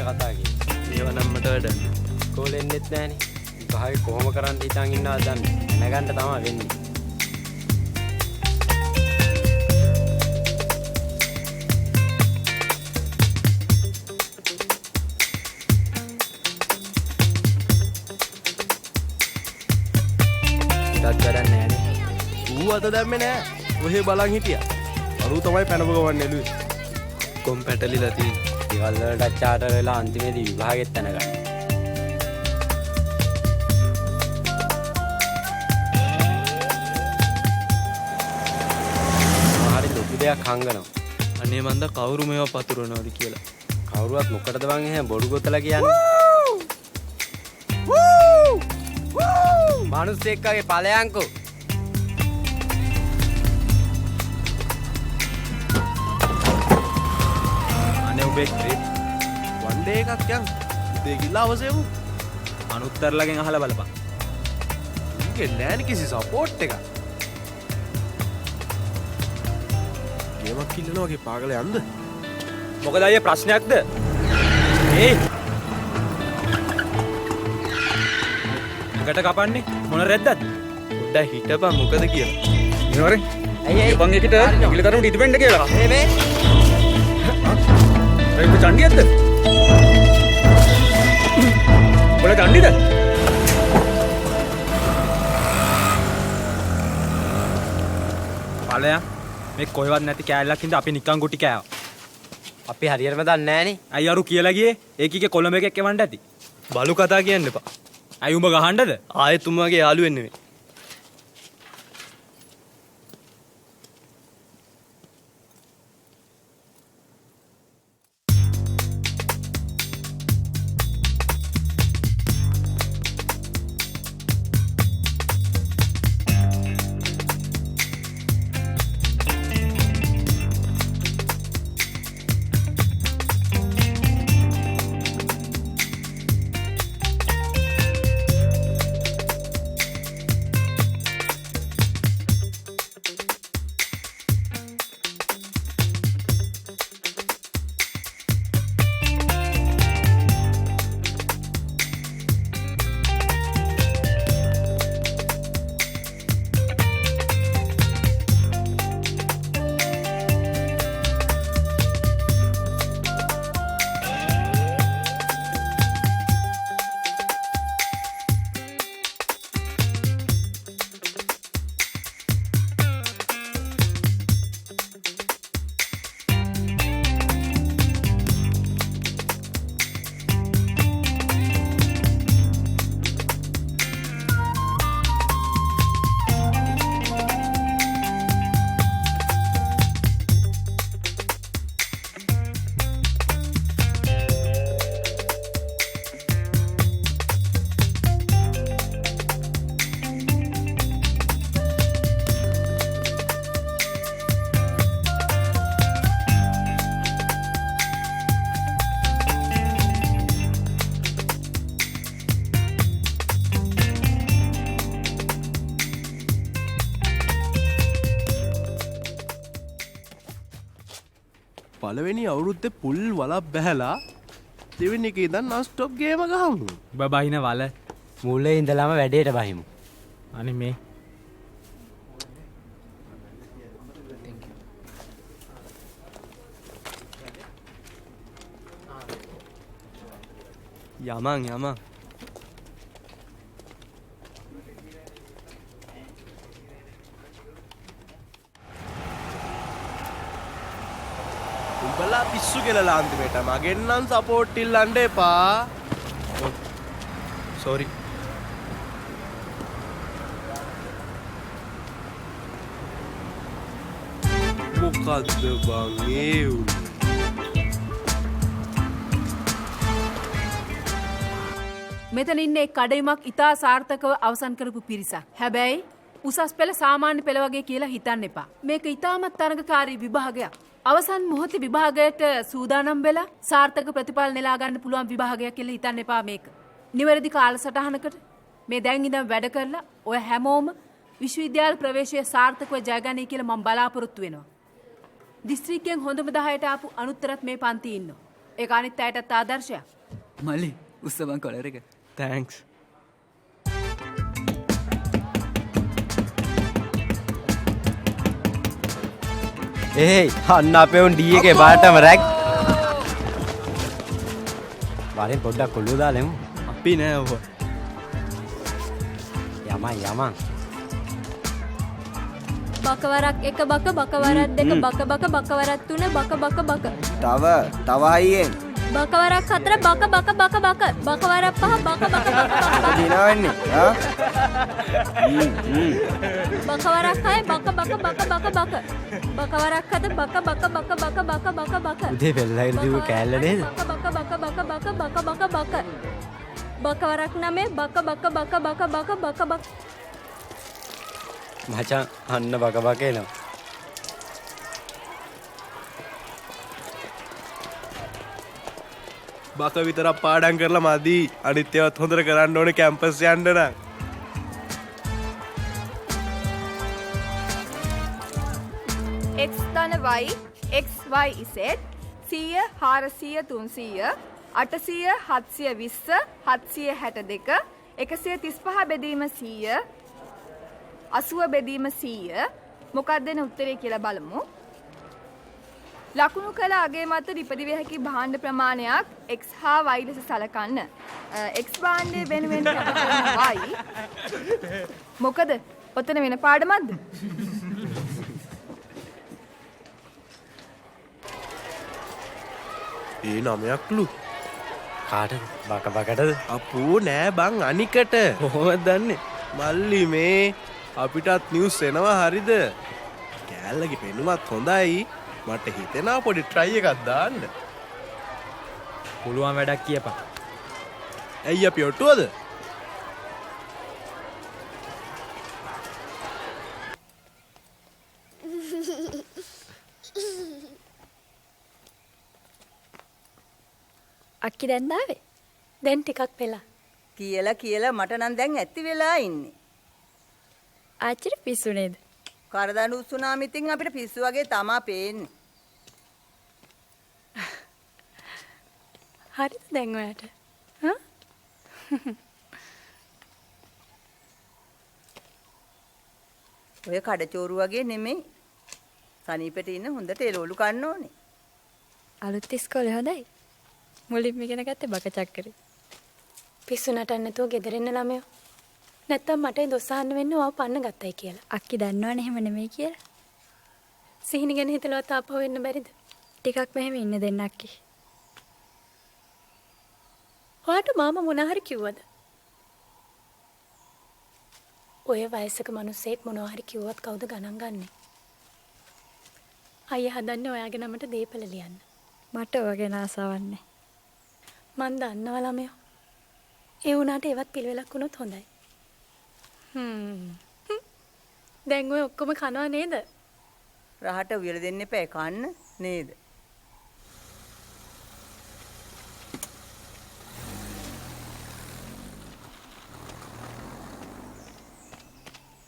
කතා කියන්නේ. ඒව නම් මට වැඩන්නේ. කෝලෙන්නෙත් නැහනේ. විභාගේ කොහොම කරන්න හිතන් ඉන්නවද දන්නේ. දැනගන්න තමයි වෙන්නේ. ඊටත් වැඩක් නැහනේ. ඌ අත දැම්මේ නෑ. ඔහෙ බලන් හිටියා. අරු තමයි පැනපු ගමන් එළුවේ. කොම් පැටලිලා තියෙන්නේ. ගෙවල් වලට චාටර් වෙලා අන්තිමේදී විභාගෙත් දැනගන්න. හරි ලොකු දෙයක් හංගනවා. අනේ මන්ද කවුරු මේවා පතුරවනවද කියලා. කවුරුවත් මොකටද බං එහෙම බොරු ගොතලා කියන්නේ? මිනිස්සෙක්ගේ ඵලයන්කෝ. අනේ ඔබේ ක්‍රිප් වන් ඩේ එකක් යන්. උදේ ගිහලා අවසෙමු. අනුත්තරලගෙන් අහලා බලපන්. උන්ගේ නෑනේ කිසි සපෝට් එකක්. ගේමක් කිල්ලනවා වගේ පාගල යන්ද? මොකද අයියේ ප්‍රශ්නයක්ද? ඒ එකට කපන්නේ මොන රෙද්දක්ද? පොඩ්ඩක් හිටපන් මොකද කියලා. නිවරේ ඇයි බං එකට ඉගිල කරුණු ඉදිබෙන්න කියලා. මේ ඒක චණ්ඩියක්ද? ඔල චණ්ඩිද? ඵලයන් මේ කොහෙවත් නැති කෑල්ලක් හින්දා අපි නිකන් ගුටි කෑවා. අපි හරියටම දන්නේ නැහනේ. අයි අරු කියලා ගියේ ඒකීගේ කොළඹ එකක් එවන්න ඇති. බලු කතා කියන්න එපා. අයි උඹ ගහන්නද? ආයෙත් උඹගේ යාළුවෙන් නෙමෙයි. පළවෙනි අවුරුද්දේ පුල් වලක් බැහැලා දෙවෙනි එකේ ඉඳන් non stop ගේම ගහමු. ඔබ බහින වල මුල්ලේ ඉඳලාම වැඩේට බහිමු. අනේ මේ යමන් උඹලා පිස්සු කියලා අන්තිමට මගෙන් නම් සපෝට් ඉල්ලන්න එපා. සෝරි. මොකද්ද බං ඒ උනේ? මෙතන ඉන්නේ කඩයිමක් ඉතා සාර්ථකව අවසන් කරපු පිරිසක්. හැබැයි උසස් පෙළ සාමාන්‍ය පෙළ වගේ කියලා හිතන්න එපා. මේක ඉතාමත් තරඟකාරී විභාගයක්. අවසන් මොහොතේ විභාගයට සූදානම් වෙලා සාර්ථක ප්‍රතිඵල නෙලා ගන්න පුළුවන් විභාගයක් කියලා හිතන්න එපා මේක. නිවැරදි කාලසටහනකට මේ දැන් ඉඳන් වැඩ කරලා ඔය හැමෝම විශ්වවිද්‍යාල ප්‍රවේශය සාර්ථකව ජයගනී කියලා මම බලාපොරොත්තු වෙනවා. දිස්ත්‍රික්කයෙන් හොඳම 10ට ආපු අනුත්තරත් මේ පන්තියේ ඉන්නවා. ඒක අනිත් අයටත් ආදර්ශයක්. මල්ලි උස්සබං කොලර එක. තෑන්ක්ස්. ඒයි අන්න අපේ උන් ඩී එකේ බාටම රැක්. වරින් පොඩ්ඩක් කොල්ලු දාලෙමු. අපි නෑ ඔබ. යමන් යමන්. බකවරක් එක බක බකවරක් දෙක බක බක බකවරක් තුන බක බක බක. තව අයියෙන් බකවරක් හතර බක බක බක බක බකවරක් පහ බක බක බක බක. දිනවන්නේ බකවරක් හය බක බක බක බක බක. බකවරක් හත බක බක බක බක බක බක බක. උදේ වෙල්ලයිද දීපු කෑල්ල නේද? බක බක බක බක බක බක බක බක. බකවරක් නමේ බක බක බක බක බක බක බක. මචං අන්න බක බක එනවා. බක විතරක් පාඩම් කරලා මදි. අනිත් ඒවාත් හොඳට කරන්න ඕනේ කැම්පස් යන්න නම්. x ධන y x y z 100 400 300 800 720 762 135 බෙදීම 100 80 බෙදීම 100 මොකක්ද එන උත්තරේ කියලා බලමු. ලකුණු කළ අගේ මත ඉපදිවිය හැකි භාණ්ඩ ප්‍රමාණයක් x හා y ලෙස සලකන්න. x භාණ්ඩය වෙනුවෙන් y මොකද ඔතන වෙන පාඩමක්ද? ඒ නමයක්ලු. කාටද? බක බකටද? අපෝ නෑ බං අනිකට. කොහොමද දන්නේ? මල්ලි මේ අපිටත් නිවුස් එනවා හරිද? කෑල්ලගේ පෙනුමත් හොඳයි. මට හිතෙනවා පොඩි ට්‍රයි එකක් දාන්න. පුළුවන් වැඩක් කියපන්. ඇයි අපි ඔට්ටුවද? අක්කි දැන් ආවේ. දැන් ටිකක් වෙලා. කියලා මට නම් දැන් ඇති වෙලා ඉන්නේ. ආච්චිට පිස්සු නේද? කරදඬු උස්සුනාම ඉතින් අපිට පිස්සු වගේ තමා පේන්නේ. හරිද දැන් ඔයාට? ඔය කඩචෝරු වගේ නෙමෙයි. සනීපෙට ඉන්න හොඳට එළවලු කන්න ඕනේ. අලුත් ඉස්කෝලේ හොඳයි. මුලින්ම ඉගෙන ගත්තේ බක චක්කරේ. පිස්සු නටන්න නැතුව ගෙදර එන්න ළමයෝ. නැත්තම් මට දොස් අහන්න වෙන්නේ ඔයාව පන්න ගත්තයි කියලා. අක්කි දන්නවනේ එහෙම නෙමෙයි කියලා. සිහින ගැන හිතලවත් ආපහු වෙන්න බැරිද? ටිකක් මෙහෙම ඉන්න දෙන්න අක්කි. ඔයාට මාමා මොනා හරි කිව්වද? ඔය වයසක මිනිස්සෙක් මොනවා හරි කිව්වත් කවුද ගණන් ගන්නෙ? අයියා හදන්නේ ඔයාගේ නමට දීපල ලියන්න. මට ඔයගේ ආසාවක් නැහැ. මන් දන්නවා ළමයෝ. ඒ වුණාට ඒවත් පිළිවෙලක් වුණොත් හොඳයි. දැන් ඔය ඔක්කොම කනවා නේද? රහට උයල දෙන්න එපා කන්න නේද?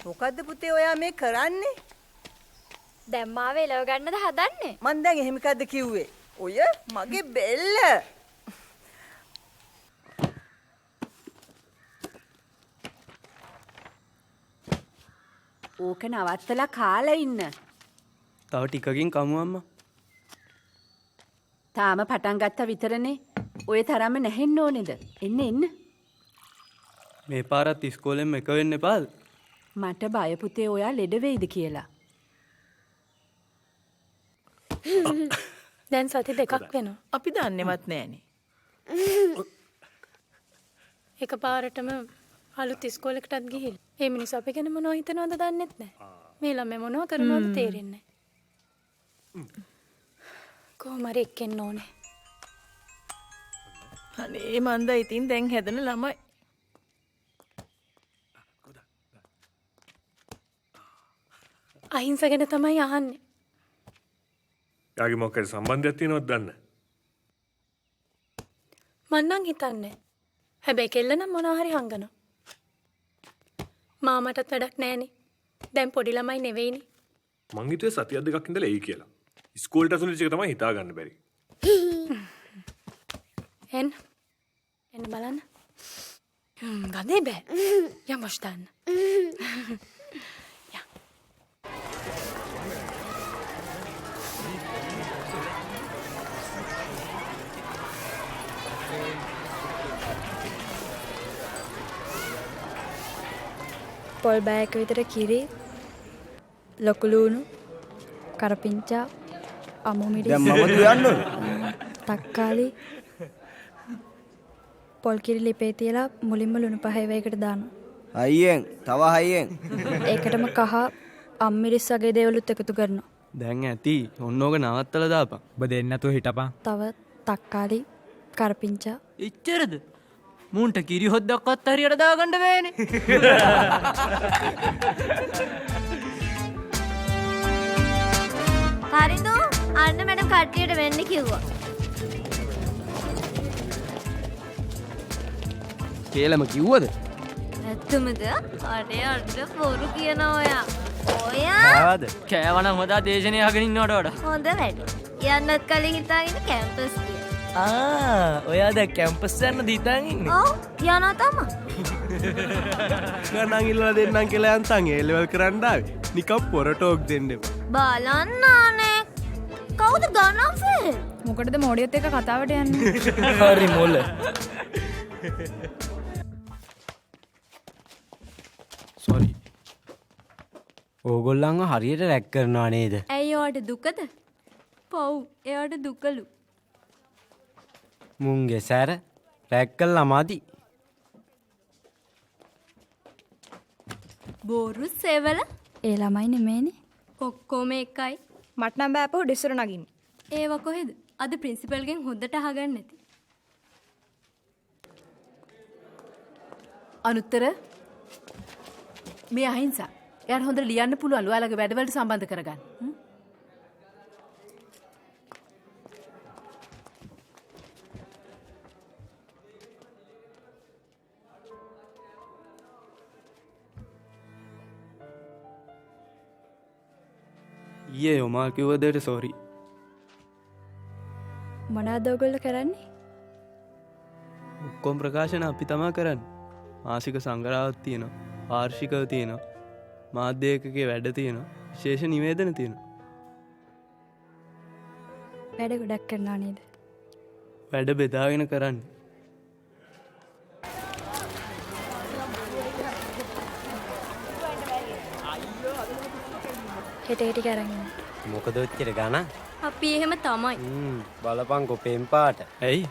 මොකද්ද පුතේ ඔයා මේ කරන්නේ? දැන් මාව එලව ගන්නද හදන්නේ? මං දැන් එහෙම එකක්ද කිව්වේ? ඔය මගේ බෙල්ල. ඕක නවත්තලා කාලා ඉන්න. තව ටිකකින් කමු අම්මා. තාම පටන් ගත්තා විතරනේ. ඔය තරම්ම නැහෙන්න ඕනේද? එන්න. මේ පාරත් ඉස්කෝලෙන් එක වෙන්න එපාද? මට බය පුතේ ඔයා ලෙඩ වෙයිද කියලා. දැන් සති දෙකක් වෙනවා. අපි දන්නේවත් නෑනේ. එකපාරටම අලුත් ඉස්කෝලේකටත් ගිහිල්ලා. ඒ මිනිස්සු අපි ගැන මොනව හිතනවද දන්නෙත් නෑ. මේ ළමයා මොනව කරනවද තේරෙන්නේ නෑ. කොහොම හරි එක්කෙන්න ඕනේ. අනේ මන්ද ඉතින් දැන් හැදෙන ළමයි. අහිංස ගැන තමයි අහන්නේ. යාගේ මොකක්ද සම්බන්ධයක් තියෙනවද දන්නේ? මං නම් හිතන්නේ. හැබැයි කෙල්ල නම් මොනවා හරි හංගනවා. මාමටත් වැඩක් නෑනේ. දැන් පොඩි ළමයි නෙවෙයිනේ. මං හිතුවේ සතියක් දෙකක් ඉඳලා එයි කියලා. ඉස්කෝලේට අසුන එක තමයි හිතා ගන්න බැරි. එන්න. එන්න බලන්න. ගඳේ බෑ. යම් වස්තන්න. පොල් බෑයක විතර කිරි ලොකු ලූණු කරපිංචා අමුමිරි දැන් මම දුවන්න ඕන. තක්කාලි පොල් කිරි ලිපේ තියලා මුලින්ම ලුණු පහේවයකට දානවා. හයියෙන් තව හයියෙන්. ඒකටම කහ අම්මිරිස් වගේ දේවලුත් එකතු කරනවා. දැන් ඇති ඔන්න ඕක නවත්තලා දාපන්. ඔබ දෙන්නේ නැතුව හිටපන්. තව තක්කාලි කරපිංචා ඉච්චරද? මුන්ට කිරි හොද්දක්වත් හරියට දාගන්න බෑනේ. හරිදු අන්න මැඩම් කට්ටියට වෙන්න කිව්වා. කේලම කිව්වද? ඇත්තමද? අනේ අන්න බොරු කියන ඔයා. ඔයා ආවද? කෑවනම් හොදා දේශනය අහගෙන ඉන්නවට වඩා. හොඳ වැඩ. යන්නත් කලින් හිතාගෙන කැම්පස් ගියා. ඔයා දැන් කැම්පස් යන්න දීතන් ඉන්නේ. ඔව් යනවා තමා. ගණන් ඉල්ලලා දෙන්නම් කියලා යන්තම් ඒ ලෙවල් කරන්න ආවේ. නිකම් පොර ටෝක් දෙන්න එපා. බලන්න ආනේ. කවුද ගණන් ෆේ? මොකටද මොඩියොත් එක කතාවට යන්නේ? හරි මොල. සෝරි. ඕගොල්ලන්ව හරියට රැක් කරනවා නේද? ඇයි ඔයාට දුකද? පව් එයාට දුකලු. මුන්ගේ සැර රැක් කළා මදි. බෝරු සෙවල ඒ ළමයි නෙමේනේ. ඔක්කොම එකයි. මට නම් බෑ අපෝ ඩිස්සර නගින්න. ඒව කොහෙද? අද ප්‍රින්සිපල්ගෙන් හොද්දට අහගන්න නැති. අනුත්තර මේ අහිංසා. එයාට හොඳට ලියන්න පුළුවන්. ඔයාලගේ වැඩවලට සම්බන්ධ කරගන්න. ඊයේ ඔමා කිව්ව දෙයට සෝරි. මොනවද ඔයගොල්ලෝ කරන්නේ? ඔක්කොම ප්‍රකාශන අපි තමා කරන්නේ. මාසික සංග්‍රහයක් තියෙනවා. වාර්ෂිකව තියෙනවා. මාධ්‍ය ඒකකයේ වැඩ තියෙනවා. විශේෂ නිවේදන තියෙනවා. වැඩ ගොඩක් කරනවා නේද? වැඩ බෙදාගෙන කරන්නේ. හෙට ටික අරන් ඉන්න. මොකද ඔච්චර ගණන්? අපි එහෙම තමයි. බලපං කොපෙන් පාට. ඇයි?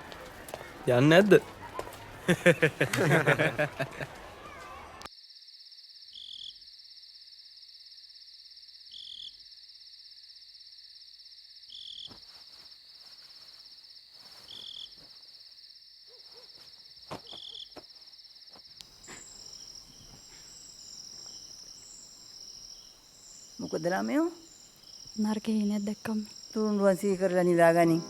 යන්නේ නැද්ද? මොකද ළමයෝ? නරකේ ඉන්නේ දැක්කම. තුරුණුවන් සිහි කරලා නිදාගනින්.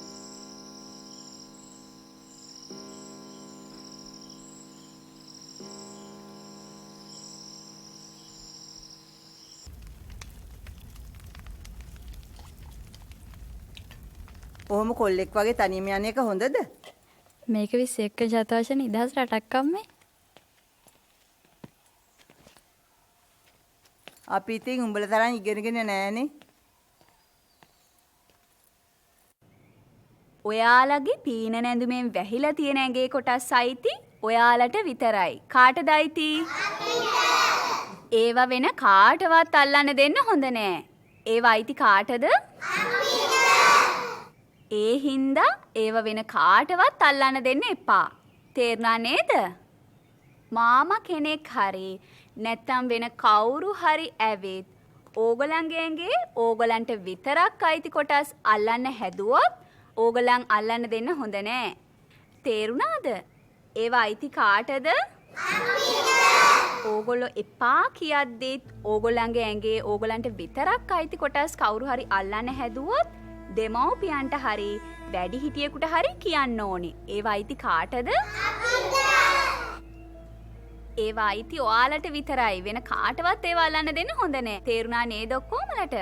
ඔහොම කොල්ලෙක් වගේ තනියම යන එක හොඳද? මේක 21 ශතවර්ෂ නිදහස් රටක් අම්මේ. අපි ඉතින් උඹලා තරම් ඉගෙනගෙන නෑනේ. ඔයාලගේ පීන නැඳුමෙන් වැහිලා තියෙන ඇඟේ කොටස් අයිති ඔයාලට විතරයි. කාටද අයිති? ඒවා වෙන කාටවත් අල්ලන්න දෙන්න හොඳ නෑ. ඒවා අයිති කාටද? ඒ හින්දා ඒවා වෙන කාටවත් අල්ලන්න දෙන්න එපා. තේරුණා නේද? මාමා කෙනෙක් හරි නැත්තම් වෙන කවුරු හරි ඇවිත් ඕගලන්ගේ ඇඟේ ඕගලන්ට විතරක් අයිති කොටස් අල්ලන්න හැදුවොත් ඕගලන් අල්ලන්න දෙන්න හොඳ නෑ. තේරුණාද? ඒවා අයිති කාටද? ඕගොල්ලෝ එපා කියද්දිත් ඕගොල්ලන්ගේ ඇඟේ ඕගලන්ට විතරක් අයිති කොටස් කවුරු හරි අල්ලන්න හැදුවොත් දෙමව්පියන්ට හරි වැඩිහිටියෙකුට හරි කියන්න ඕනේ. ඒවා අයිති කාටද? ඒවා අයිති ඔයාලට විතරයි. වෙන කාටවත් ඒවා අල්ලන්න දෙන්න හොඳ නෑ. තේරුණා නේද ඔක්කොමලට?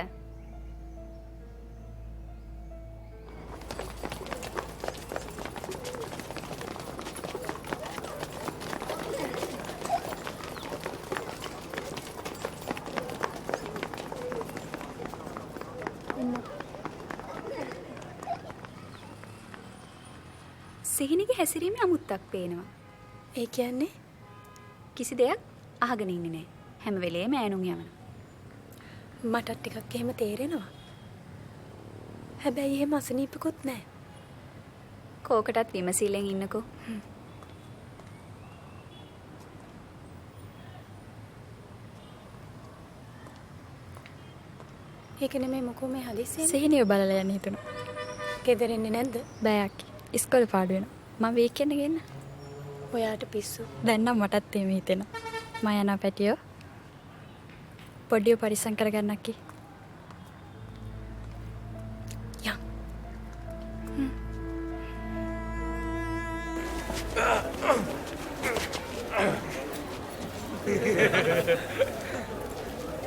සිහිනගේ හැසිරීමේ අමුත්තක් පේනවා. ඒ කියන්නේ කිසි දෙයක් අහගෙන ඉන්නේ නැහැ. හැම වෙලේම ඈනුම් යවනවා. මටත් ටිකක් එහෙම තේරෙනවා. හැබැයි එහෙම අසනීපකුත් නැහැ. කෝකටත් විමසිල්ලෙන් ඉන්නකෝ. ඒක නෙමෙයි මොකෝ මේ හදිස්සියෙන්. සිහිනිය බලලා යන්න හිතුණා. ගෙදර එන්නේ නැද්ද? බෑ අක්කි. ඉස්කෝලේ පාඩු වෙනවා. මම වීකෙන්ඩ් එක එන්න. ඔයාට පිස්සු. දැන් නම් මටත් එහෙම හිතෙනවා. මම යනවා පැටියෝ. පොඩිය පරිස්සම් කරගන්න අක්කි. යම්.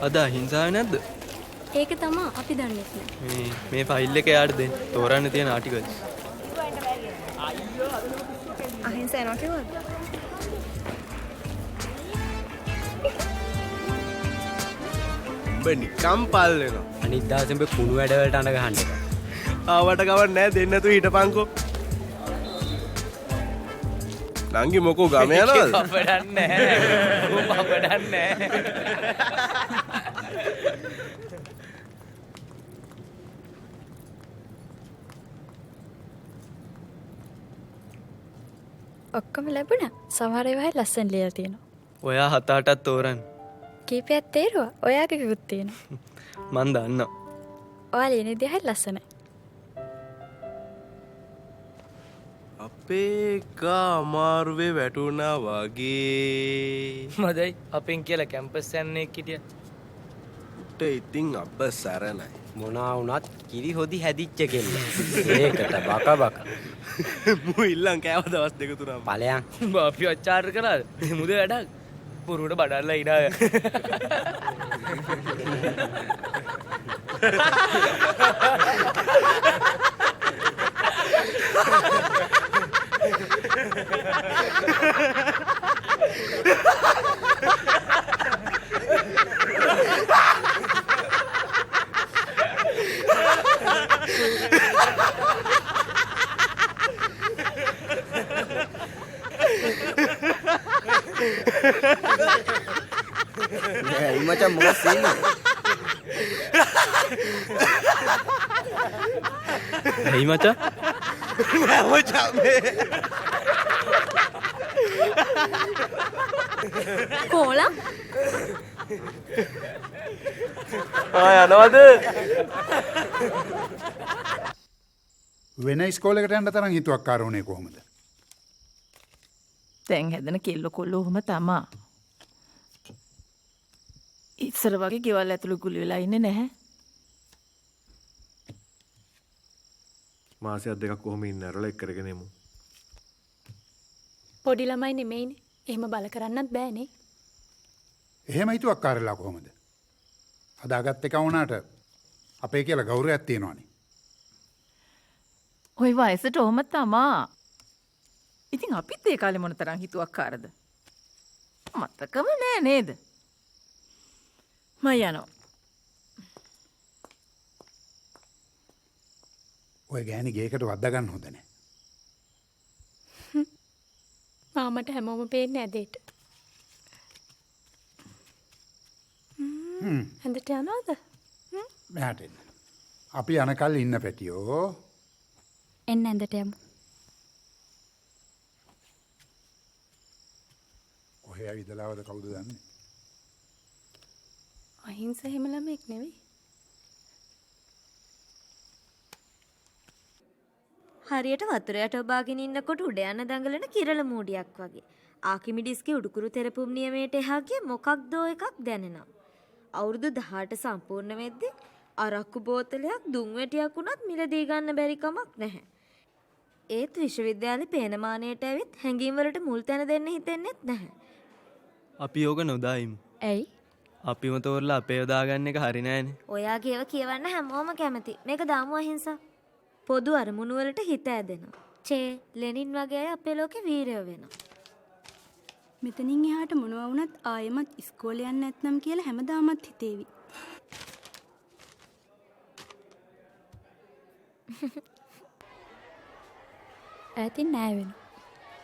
අද අහිංසාව නැද්ද? ඒක තමයි අපි දන්නේ නැහැ. මේ ෆයිල් එක යාට දෙන්න. තෝරන්න තියෙන ආටිකල්ස්. අහිංස එනවා කිව්වද? උඹ නිකම් පල් වෙනවා. අනිත් දවසේ උඹ කුණු වැඩ වලට අඬ ගහන්න එපා. ආවට ගමන් නැහැ දෙන්න නැතුව හිටපන්කෝ. නංගි මොකෝ ගම යනවද? අපඩක් නැහැ. අපඩක් නැහැ. ඔක්කොම ලැබුණා. සමහර ඒවායි ලස්සන ලියලා තියෙනවා. ඔයා 7-8ක් තෝරන්න. කීපයක් තේරුවා. ඔයාගේ කිව්වොත් තියෙනවා. මන් දන්නවා. ඔයා ලියන විදිහයි ලස්සනයි. අපේ එකා අමාරුවේ වැටුණා වගේ. මොදයි අපෙන් කියලා කැම්පස් යන්නේ හිටිය. උට ඉතින් අප සරණයි. මොනා වුණත් කිරි හොදි හැදිච්ච කෙල්ල. ඒකට බක බක. මු ඉල්ලන් කෑව දවස් දෙක තුනක්. ඵලයන්. අපි අච්චාර කරාද? මුද වැඩක්. පුරුවට බඩල්ලා ඉඩාය. ඇයි මචං මොකක්ද සීනේ? ඇයි මචං? නෑ මචං මේ. කෝලා යනවද? වෙන ඉස්කෝලේකට යන්න තරම් හිතුවක්කාර වුණේ කොහොමද? දැන් හැදෙන කෙල්ල කොල්ල ඔහම තමා. ඉස්සර වගේ ගෙවල් ඇතුළු ගුලි වෙලා ඉන්නේ නැහැ. මාසයක් දෙකක් කොහොම ඉන්න ඇරලා එක් කරගෙන එමු. පොඩි ළමයි නෙමෙයිනේ. එහෙම බල කරන්නත් බෑනේ. එහෙම හිතුවක්කාරලා කොහොමද? හදාගත්ත එක වුණාට අපේ කියලා ගෞරවයක් තියෙනවනේ. ඔය වයසට ඔහම තමා. ඉතින් අපිත් ඒ කාලේ මොන තරම් හිතුවක්කාරද? මතකම නෑ නේද? මම යනවා. ඔය ගෑණි ගේකට වද්දා ගන්න හොඳ නෑ. මාමට හැමෝම පේන්නේ ඇදේට. ඇඳට යනවද? මෙහාට එන්න. අපි යනකල් ඉන්න පැටියෝ. එන්න ඇඳට යමු. කොහේ ඇවිදලාවද කවුද දන්නේ? අහිංස හැම ළමෙක් නෙවෙයි. හරියට වතුර යට ඔබාගෙන ඉන්නකොට උඩ යන දඟලන කිරළ මූඩියක් වගේ. ආකිමිඩිස්ගේ උඩුකුරු තෙරපුම් නියමයට එහා ගිය මොකක්දෝ එකක් දැනෙනවා. අවුරුදු 18 සම්පූර්ණ වෙද්දී අරක්කු බෝතලයක් දුම් වැටියක් උනත් මිලදී ගන්න බැරි කමක් නැහැ. ඒත් විශ්වවිද්‍යාලේ පේනමානයට ඇවිත් හැංගීම් වලට මුල් තැන දෙන්න හිතෙන්නෙත් නැහැ. අපි යෝග නොදායිමු. ඇයි? අපිම තෝරලා අපේ යොදාගන්න එක හරි නෑනේ. ඔයාගේ ඒවා කියවන්න හැමෝම කැමති. මේක දාමු අහිංසා. පොදු අරමුණු වලට හිත ඇදෙනවා. චේ ලෙනින් වගේ අය අපේ ලෝකේ වීරයෝ වෙනවා. මෙතනින් එහාට මොනවා වුණත් ආයෙමත් ඉස්කෝලේ යන්න නැත්නම් කියලා හැමදාමත් හිතේවි. ඈතින් නෑ වෙන.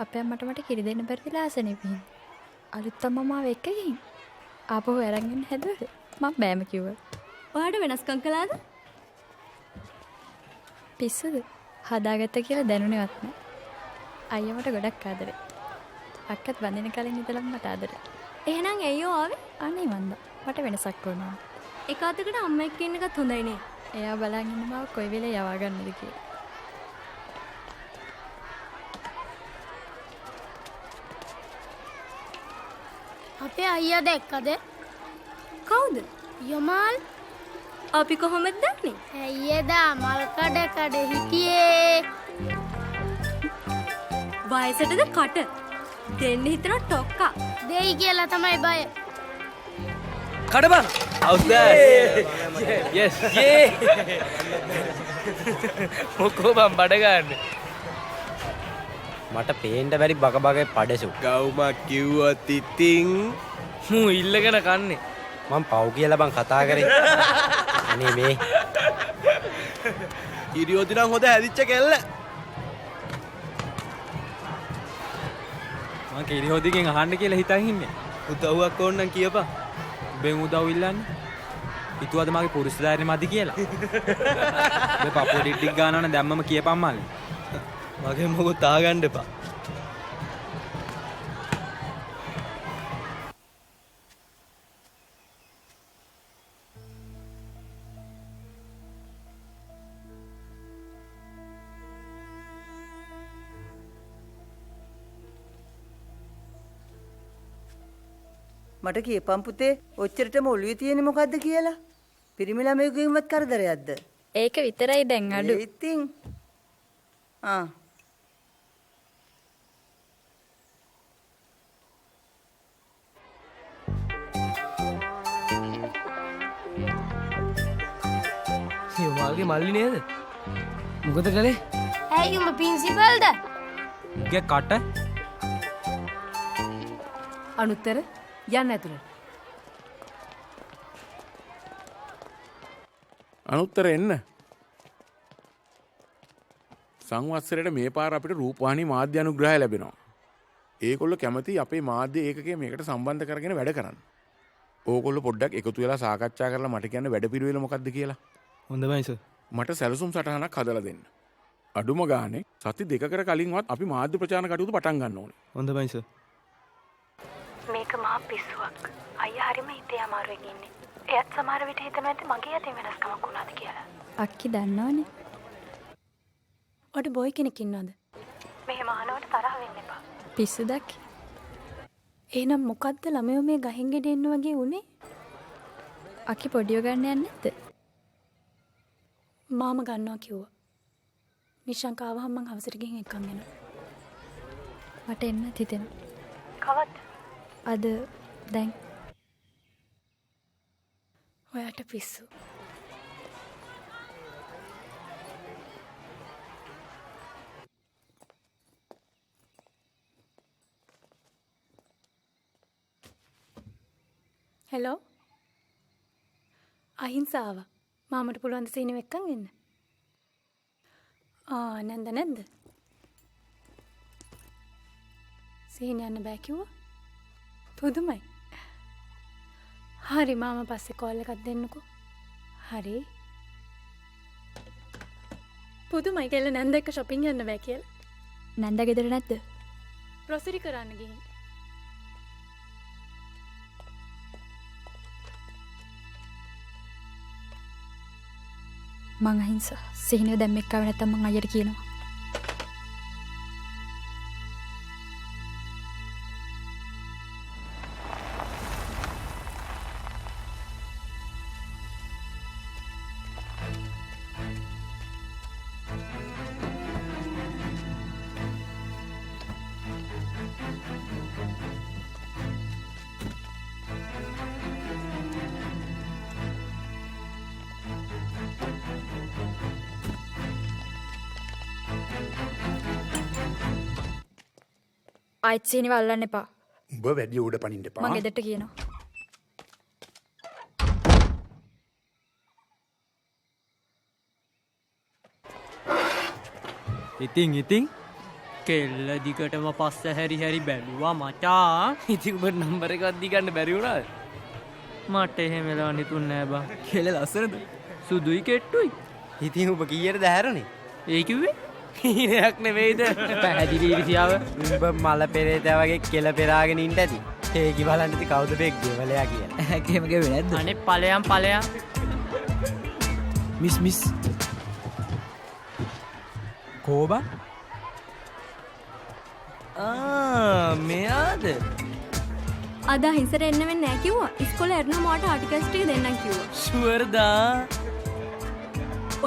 අපේ මට කිරි දෙන්න බැරිලා ආසනේ පිහින්. අලුත් අම්මා මාව එක්ක ගිහින්. ආපහු අරන් එන්න හැදුවද? මම බෑම කිව්වා. ඔයාට වෙනස්කම් කළාද? පිස්සුද? හදාගත්ත කියලා දැනුනේවත් නෑ. අයියා මට ගොඩක් ආදරේ. අක්කත් වඳින කලින් ඉඳලම මට ආදරේ. එහෙනම් ඇයියෝ ආවේ? අනේ මන්දා. මට වෙනසක් වුණා. එක අතකට අම්මා එක්ක ඉන්න එකත් හොඳයි නේ. එයා බලන් ඉන්න මාව කොයි වෙලේ යවා ගන්නද කියලා. අපේ අයියා දැක්කද? කවුද? යමාල්. අපි කොහොමද දන්නේ? අයියදා මල් කඩ හිටියේ. වයසටද කට. දෙන්න හිතන ටොක්කා. දෙයි කියලා තමයි බය. කඩබන් yes මොකෝ බම් බඩ ගන්න මට පේන්න බැරි බක බගේ පඩසු. ගවුමක් කිව්වොත් ඉතින් මූ ඉල්ලගෙන කන්නේ. මං පව් කියලා බං කතා කරේ. අනේ මේ කිරියෝදි නම් හොඳ හැදිච්ච කෙල්ල. මං කිරි හොදිගෙන් අහන්න කියලා හිතන් ඉන්නේ. උදව්වක් ඕන නම් කියපන්. උඹෙන් උදව් ඉල්ලන්නේ. හිතුවද මගේ පුරුෂ ධෛර්යය මදි කියලා? ඔබ පපුව ඩිඩ්ඩික් ගන්නවනේ දැම්මම කියපන් මල්ලි. මගේ මොකෝ තාගන්න එපා. මට කියපන් පුතේ ඔච්චරටම ඔළුවේ තියෙන්නේ මොකද්ද කියලා. පිරිමි ළමයෙකුගෙන්වත් කරදරයක්ද? ඒක විතරයි දැන් අඩු. ඉතින් ඔයාගේ මල්ලි නේද? මොකද කළේ? ඇයි උඹ ප්‍රින්සිපල්ද? ගේ කට අනුත්තර යන්න ඇතුළට. අනුත්තර එන්න. සංවත්සරයට මේ පාර අපිට රූපවාහිනී මාධ්‍ය අනුග්‍රහය ලැබෙනවා. ඒගොල්ලෝ කැමති අපේ මාධ්‍ය ඒකකය මේකට සම්බන්ධ කරගෙන වැඩ කරන්න. ඕගොල්ලෝ පොඩ්ඩක් එකතු වෙලා සාකච්ඡා කරලා මට කියන්න වැඩපිළිවෙල මොකක්ද කියලා. හොඳයි සර්. මට සැලසුම් සටහනක් හදලා දෙන්න. අඩුම ගානේ සති දෙකකට කලින්වත් අපි මාධ්‍ය ප්‍රචාරණ කටයුතු පටන් ගන්න ඕනේ. හොඳයි සර්. මේක මහා පිස්සුවක්. අයියා හරිම හිතේ අමාරුවෙන් ඉන්නේ. එයත් සමහර විට හිතනවා ඇති මගේ යතින් වෙනස්කමක් වුණාද කියලා. අක්කි දන්නවනේ. ඔඩ බොයි කෙනෙක් ඉන්නවද? මෙහෙම අහනවට තරහ වෙන්න එපා. පිස්සුද අක්කි? එහෙනම් මොකද්ද ළමයෝ මේ ගහෙන් ගෙඩ එන්න වගේ උනේ? අක්කි පොඩිය ගන්න යන්නේ නැද්ද? මාම ගන්නවා කිව්වා. නිශංක ආවහම මං හවසට ගිහින් එක්කන් එනවා. මට එන්න හිතෙනවා. කවද්ද? අද දැන් ඔයාට පිස්සු. හෙලෝ අහිංසාව මාමට පුළුවන් ද සීනි එක්කන් එන්න? නැන්ද සීනි යන්න බෑ කිව්වා? පුදුමයි. හරි මාම පස්සේ කෝල් එකක් දෙන්නකෝ. හරි. පුදුමයි කියලා නැන්ද එක්ක shopping යන්න බෑ කියලා. නැන්ද ගෙදර නැද්ද? ප්‍රොසිරි කරන්න ගිහින්. මං අහිංසා. සිහිනිය දැන් මෙක්කාව නැත්තම් මං අයියට කියනවා. ආයිත් සීනි වල්ලන්න එපා. උඹ වැඩි උඩ පනින්න එපා. මං ගෙදරට කියනවා. ඉතින් කෙල්ල දිගටම පස්ස හැරි හැරි බැලුවා මචා. ඉතින් ඔබ නම්බර එකක් දී ගන්න බැරි වුණාද? මට එහෙම වෙලා නිතුන් නෑ බා. කෙල්ල ලස්සනද? සුදුයි කෙට්ටුයි. ඉතින් ඔබ කීයටද හැරුණේ? ඒ කිව්වේ? හීනයක් නෙවෙයිද? පැහැදිලි ඉරිසියාව. උඹ මල පෙරේතයා වගේ කෙල පෙරාගෙන ඉන්න ඇති. ඒකි බලන්න ඉතින් කවුද මේ ගෙවලයා කියලා. එහෙම ගෙවේ නැද්ද? අනේ ඵලයන්. මිස් කෝබා මෙයාද? අද හිසර එන්න වෙන්නේ නැහැ කිව්වා. ඉස්කෝලේ එරන මාට ආටිකල්ස් ටික දෙන්නම් කිව්වා. ෂුවර්දා.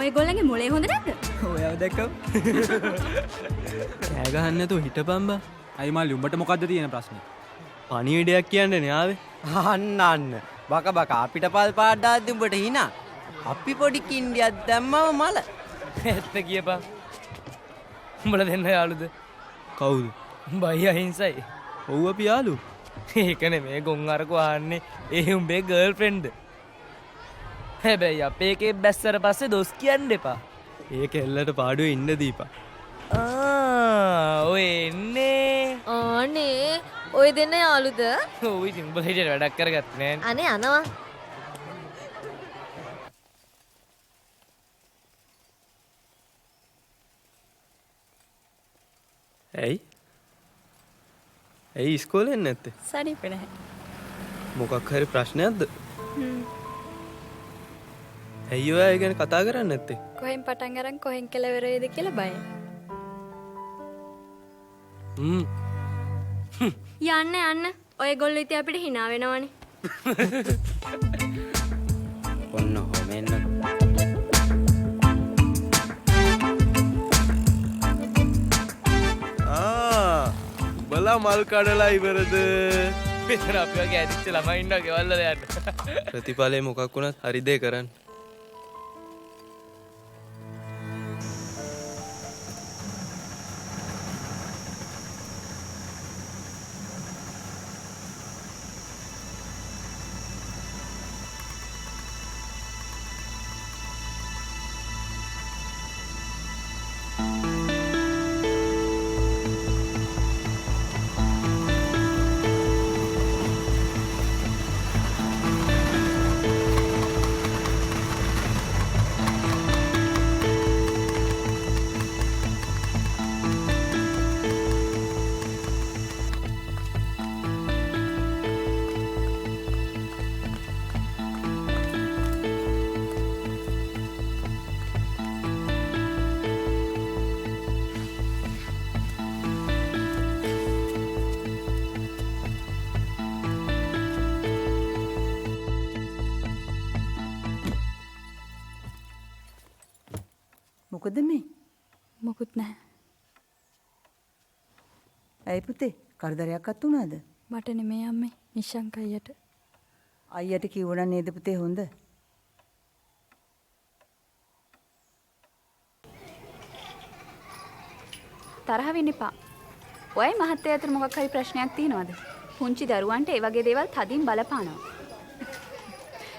ඔයගොල්ලන්ගේ මොලේ හොඳ නැද්ද? ඔයාව දැක්කව කෑ ගහන්න නැතුව හිටපන් බා. අයි මාළි උඹට මොකද්ද තියෙන ප්‍රශ්නේ? පණිවිඩයක් කියන්නේ නේ ආවේ. අන්න. බක අපිට පල් පාඩාද්දි උඹට hina. අපි පොඩි කින්ඩියක් දැම්මම මල. ඇත්ත කියපන්. උඹලා දෙන්න යාළුද? කවුද? උඹයි අහිංසයි. ඔව් අපි යාළු. ඒක නෙමේ ගොන් අරකු ආන්නේ. ඒ උඹේ ගර්ල්ෆ්‍රෙන්ඩ්. හැබැයි අපේ එකේ බැස්සර පස්සේ දොස් කියන්න එපා. ඒ කෙල්ලට පාඩුවේ ඉන්න දීපා. ඔය එන්නේ. ආනේ ඔය දෙන්න යාළුද? ඔව් ඉතින් උඹ හිටියට වැඩක් කරගත්තේ නෑනේ. අනේ අනවා. ඇයි ඉස්කෝලේ එන්නේ නැත්තේ? සනීප නැහැ. මොකක් හරි ප්‍රශ්නයක්ද? ඇයි ඔයා ඒ ගැන කතා කරන්නේ නැත්තේ? කොහෙන් පටන් අරන් කොහෙන් කෙලවර වේද කියලා බයයි. යන්න. ඔයගොල්ලෝ ඉතින් අපිට hina වෙනවනේ. ඔන්න හොමෙන්න. බලා මල් කඩලා ඉවරද? මෙතන අපි වගේ ඇදිච්ච ළමයි ඉන්නවා ගෙවල් වල යන්න. ප්‍රතිඵලේ මොකක් වුණත් හරි දේ කරන්න. මොකද මේ? මොකුත් නැහැ. ඇයි පුතේ කරදරයක් අත් උනාද? මට නෙමෙයි අම්මේ නිශංක අයියට. අයියට කිව්වනම් නේද පුතේ හොඳ? තරහ වෙන්න එපා. ඔයයි මහත්තයා අතර මොකක් හරි ප්‍රශ්නයක් තියෙනවද? පුංචි දරුවන්ට ඒ වගේ දේවල් තදින් බලපානවා.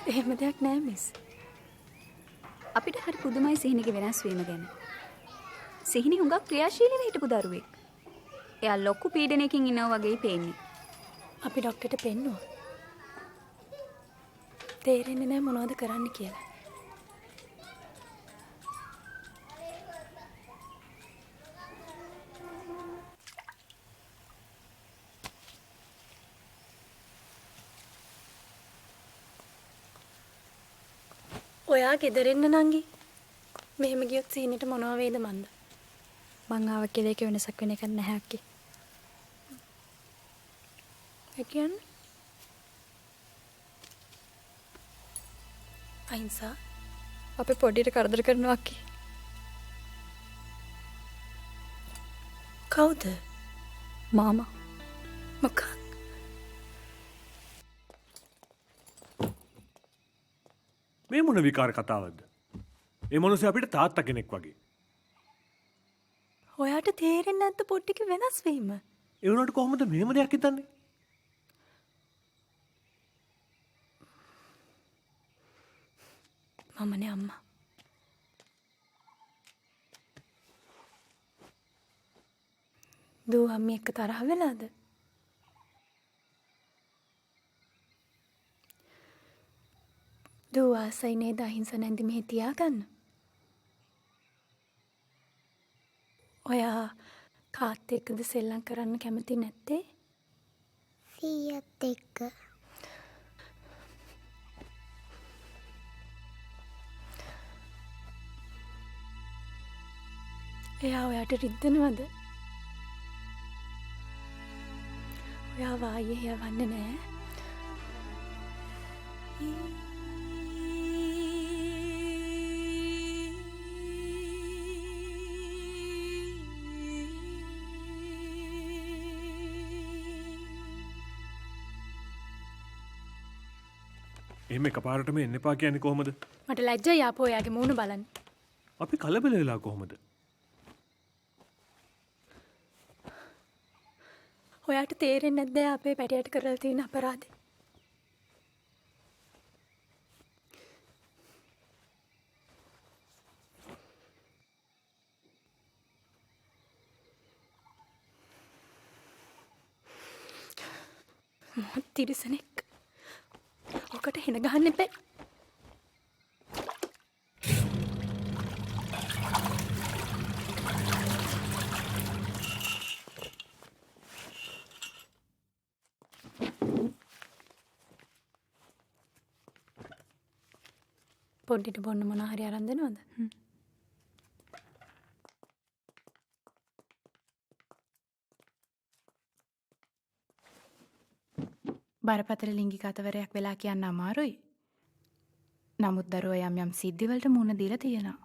එහෙම දෙයක් නෑ මිස්. අපිට හරි පුදුමයි සිහිනගේ වෙනස් වීම ගැන. සිහිනි හුඟක් ක්‍රියාශීලීව හිටපු දරුවෙක්. එයා ලොකු පීඩනයකින් ඉන්නවා වගේ පේන්නේ. අපි ડોක්ටර්ට පෙන්නුවා. තේරෙන්නේ නෑ මොනවද කරන්න කියලා. ඔයා ගෙදරෙන්න නංගි. මෙහෙම ගියොත් සීනිට මොනවා වේද මන්ද? මං ආව කියලා එක වෙනසක් වෙන එකක් නැහැ අක්කේ. ඒ කියන්නේ අයින්සා අපේ පොඩියට කරදර කරනවා අක්කේ. කවුද? මාමා. මොකක්? මේ මොන විකාර කතාවක්ද? ඒ මොනසේ අපිට තාත්තා කෙනෙක් වගේ. ඔයාට තේරෙන්නේ නැද්ද පොඩ්ඩක වෙනස් වීම? ඒ වුණාට කොහොමද මෙහෙම දෙයක් හිතන්නේ? මමනේ අම්මා. දූ අම්මි එක්ක තරහ වෙලාද? දූ ආසයි නේද අහිංස නැන්දි මෙහෙ තියාගන්න? ඔයා කාත් එක්කද සෙල්ලම් කරන්න කැමති නැත්තේ? සීයත් එක්ක. එයා ඔයාට රිද්දනවද? ඔයා වායේ යවන්නේ නෑ. එහෙම එකපාරටම එන්න එපා කියන්නේ කොහොමද? මට ලැජ්ජයි ආපෝ ඔයාගේ මූණ බලන්න. අපි කලබල වෙලා කොහොමද? ඔයාට තේරෙන්නේ නැද්ද අපේ පැටියට කරලා තියෙන අපරාධේ? මොහොත් තිරසනෙක්. ඔකට හින ගහන්න එපා. පොඩ්ඩට බොන්න මොන හරි අරන් දෙනවද? බරපතල ලිංගික අතවරයක් වෙලා කියන්න අමාරුයි. නමුත් දරුවා යම් යම් සිද්ධිවලට මුහුණ දීලා තියෙනවා.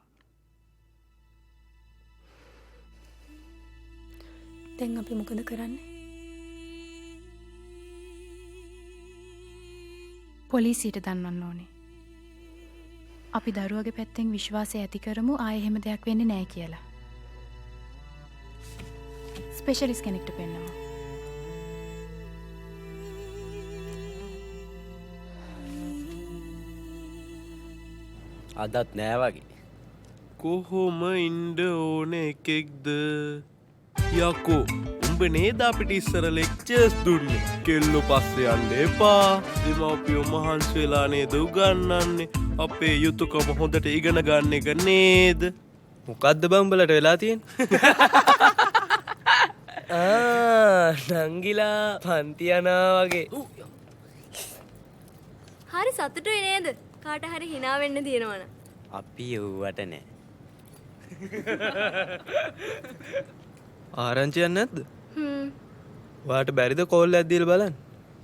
දැන් අපි මොකද කරන්නේ? පොලිසියට දන්වන්න ඕනේ. අපි දරුවගේ පැත්තෙන් විශ්වාසය ඇති කරමු ආයෙ එහෙම දෙයක් වෙන්නේ නැහැ කියලා. ස්පෙෂලිස්ට් කෙනෙක්ට පෙන්නමු. අදත් නෑ වගේ. කොහොම ඉන්ඩ ඕන එකෙක්ද? යකෝ උඹ නේද අපිට ඉස්සර ලෙක්චර්ස් දුන්නේ? කෙල්ලෝ පස්සේ යන්න එපා. දෙමව්පියෝ මහන්සි වෙලා නේද උගන්වන්නේ? අපේ යුතුයකම හොඳට ඉගෙන ගන්න එක නේද? මොකද්ද බං උඹලට වෙලා තියෙන්නේ? නංගිලා පන්ති යනවා වගේ. හරි සතුටුයි නේද? කාට හරි hina වෙන්න දිනවනම්. අපි යුවට නෑ. ආරංචියක් නැද්ද? ඔයාට බැරිද කෝල් එකක් දීලා බලන්න?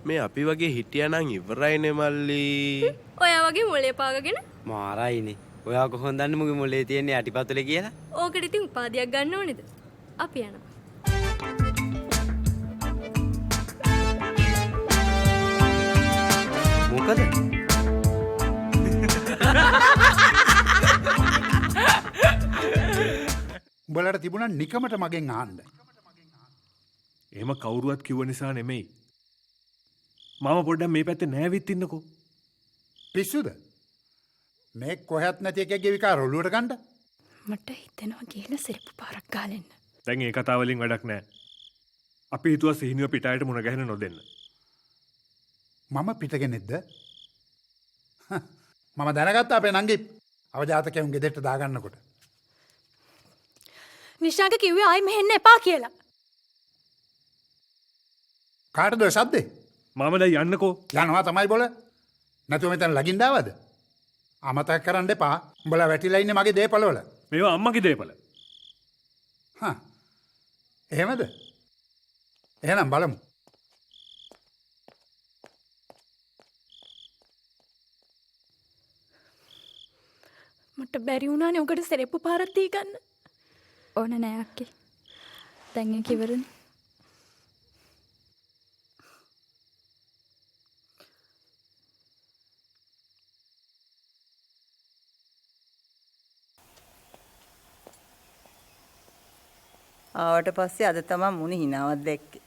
මේ අපි වගේ හිටියානම් ඉවරයිනේ මල්ලි. ඔයා වගේ මොලේ පාගගෙන මාරයිනේ. ඔයා කොහොමද දන්නේ මුගේ මොලේ තියෙන යටිපතුලේ කියලා? ඕකට ඉතින් උපාධියක් ගන්න ඕනේද? අපි යනවා. මොකද? උඹලට තිබුණා නිකමට මගෙන් ආන්න. එහෙම කවුරුවත් කිව්ව නිසා නෙමෙයි. මම පොඩ්ඩක් මේ පැත්තේ නෑවිත් ඉන්නකෝ. පිස්සුද? මේ කොහෙත් නැති එකගේ විකාර ඔළුවට ගන්න. මට හිතෙනවා කියලා සිරප්පු පාරක් ගාලෙන්න. දැන් ඒ කතාව වලින් වැඩක් නෑ. අපි හිතුවා සිහිනුව පිටායට මුණ ගැහෙන්න නොදෙන්න. මම පිටගෙනෙක්ද? මම දැනගත්තා අපේ නංගි අවජාතකයන් ගෙදරට දාගන්නකොට. නිශාක කිව්වේ ආයි මෙහෙන්න එපා කියලා. කාටද සද්දේ? මම දැන් යන්නකෝ. යනවා තමයි බොල. නැතුව මෙතන ලගින් දාවද? අමතක කරන්න එපා. උඹලා වැටිලා ඉන්නේ මගේ දේපල වල. මේවා අම්මගේ දේපල. හා. එහෙමද? එහෙනම් බලමු. මට බැරි වුණානේ ඔකට සෙරෙප්පු පාරක් දී ගන්න. ඕන නෑ අක්කේ. දැන් ඒක ඉවරනේ. ආවට පස්සේ අද තමයි මුණ හිනාවක් දැක්කේ.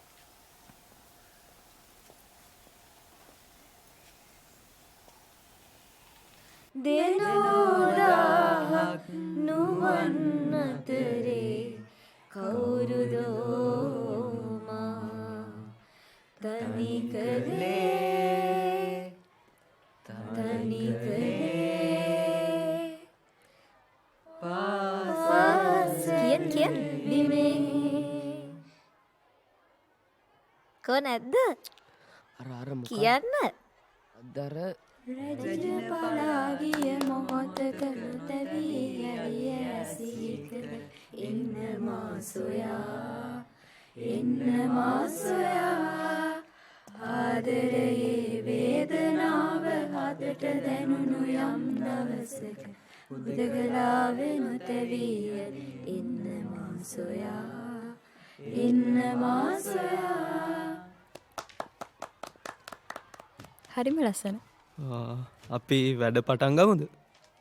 දෙනෝරාහක් නුවන් අතරේ කවුරුදෝ කෝ නැද්ද? කියන්න. දර රජන පලාගිය මොහොතක නොතැවී යලිය ඇසීකද එන්න මා සොයා ආදරයේ වේදනාව හදට දැනුණු යම් දවසක උදගලාවේ නොතැවී එන්න මා සොයා හරිම ලස්සන. අපි වැඩ පටන් ගමුද?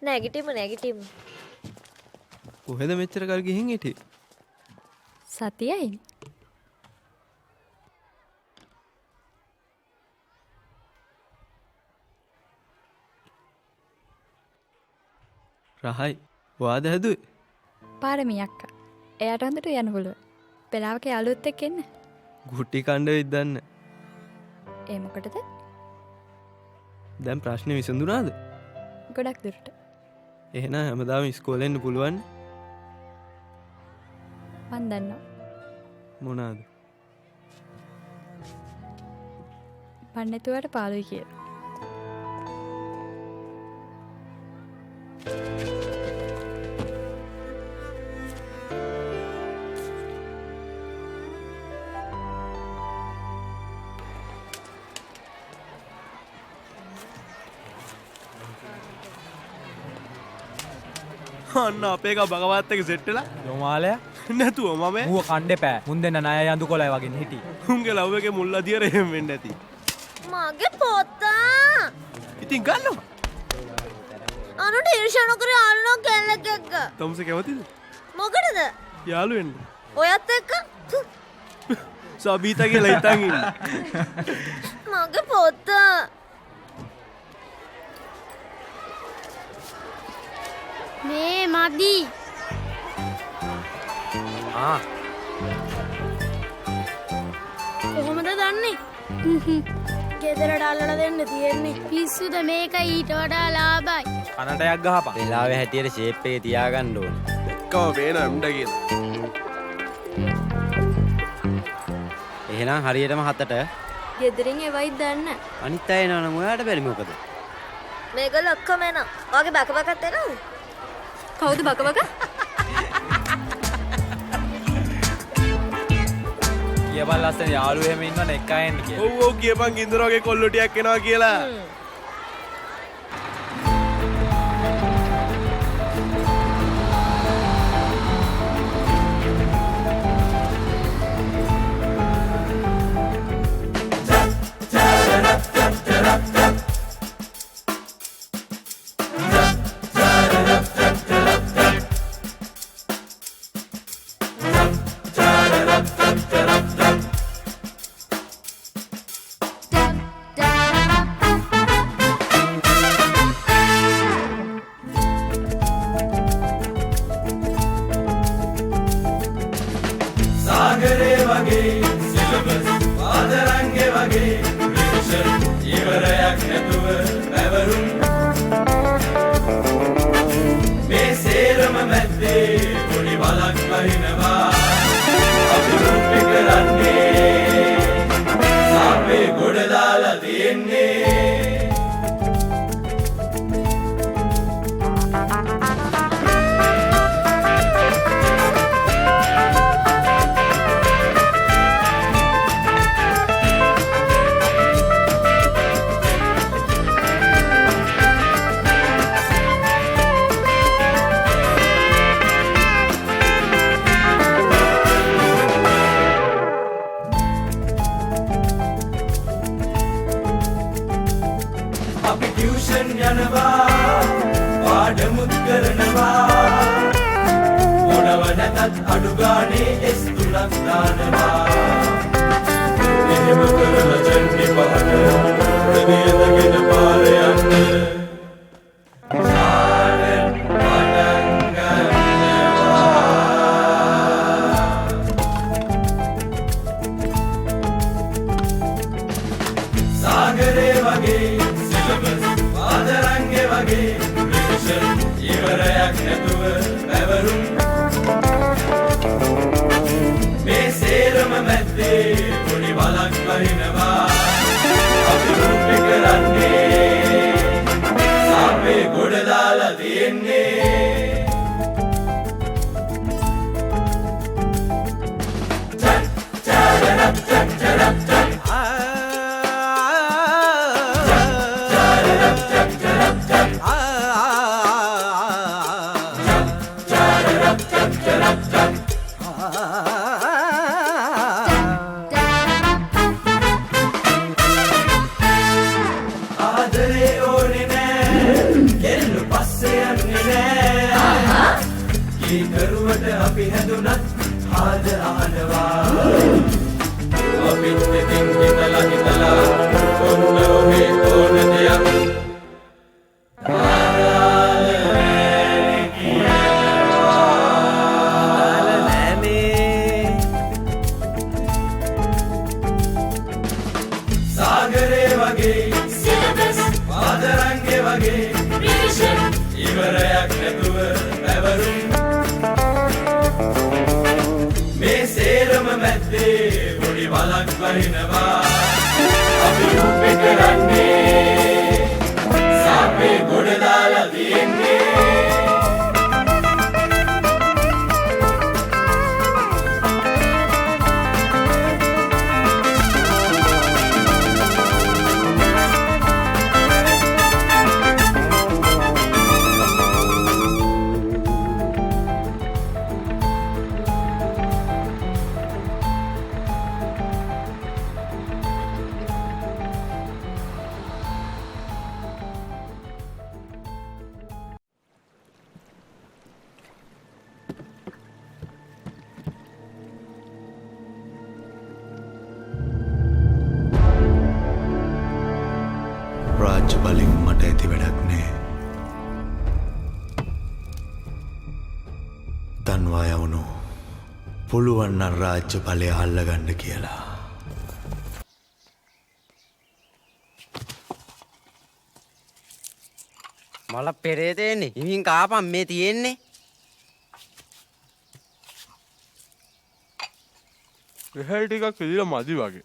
නැගිටිමු. කොහෙද මෙච්චර කල් ගිහින් හිටියේ? සතියයි. රහයි වාද හැදුවේ? පාරමී අක්කා. එයාට හොඳට යන්න පුළුවන්. වෙලාවක යාළුවොත් එක්ක එන්න. ගුටි කණ්ඩ විද්දන්න. ඒ මොකටද? දැන් ප්‍රශ්නේ විසඳුණාද? ගොඩක් දුරට. එහෙනම් හැමදාම ඉස්කෝලේ එන්න පුළුවන්? මන් දන්නවා. මොනවාද? මන් නැතුවට පාළුයි කියලා. අන්න අපේ එක භගවත් එක සෙට් වෙලා යොමාලයා නැතුව මම ඌව කණ්ඩේ පෑ. මුන් දෙන්න ණය යඳු කොළයි වගේ හිටි. උන්ගේ ලව් එකේ මුල් අදියර එහෙම වෙන්නේ නැති. මගේ පොත්තා. ඉතින් ගන්නවා. අනුට ඊර්ෂ්‍යා නොකර යාළුවෝ කෙල්ලෙක් එක්ක. තමුසේ කැමතිද? මොකටද? යාළු වෙන්න. ඔයත් එක්ක? සබීතා කියලා හිතන් ඉන්න. මගේ පොත්තා. මේ මදි. කොහොමද දන්නේ? ගෙදරට අල්ලලා දෙන්න තියෙන්නේ. පිස්සුද මේක ඊට වඩා ලාභයි. කනටයක් ගහපන්. වෙලාවේ හැටියට ෂේප් එකේ තියාගන්න ඕනේ. එක්කම පේන උණ්ඩ කියලා. එහෙනම් හරියටම 7ට ගෙදරින් එවයි දන්න. අනිත් අය එනවනම් ඔයාට බැරි මොකද? මේගොල්ලෝ ඔක්කොම එනවා. ඔයාගේ බකබකත් එනවද? කවුද බකබක? කියපන් ලස්සන යාළුවෝ එහෙම ඉන්නවනේ එක අය එන්න කියලා. ඔව් කියපන් ගින්දර වගේ කොල්ලෝ ටිකක් එනවා කියලා. වගේ ප්‍රේෂන් ඉවරයක් නැතුව පැවරුම් මේ සේරම මැද්දේ පොඩි වලක් වහිනවා අපි රූපේ කරන්නේ සාපේ ගොඩ දාලා තියෙන්නේ කරුවට අපි හැදුනත් ආද අහනවා අපිත් දෙකින් හිතලා හිතලා ඔන්න ඔහේ ඕන දෙයක් සාගරේ වගේ පාදරංගේ වගේ ඉවරයක් නැතුව පැවරුම් මේ සේරම මැද්දේ පොඩි වලක් වහිනවා අපි රූපේ කරන්නේ සාපේ ගොඩ දාලා තියෙන්නේ රාජ්‍ය බලෙන් මට ඇති වැඩක් නෑ. දන්වා යවුණු පුළුවන් නම් රාජ්‍ය බලය අල්ලගන්න කියලා. මල පෙරේතේනේ ඉමින් කාපම් මේ තියෙන්නේ. රෙහල් ටිකක් එදිලා මදි වගේ.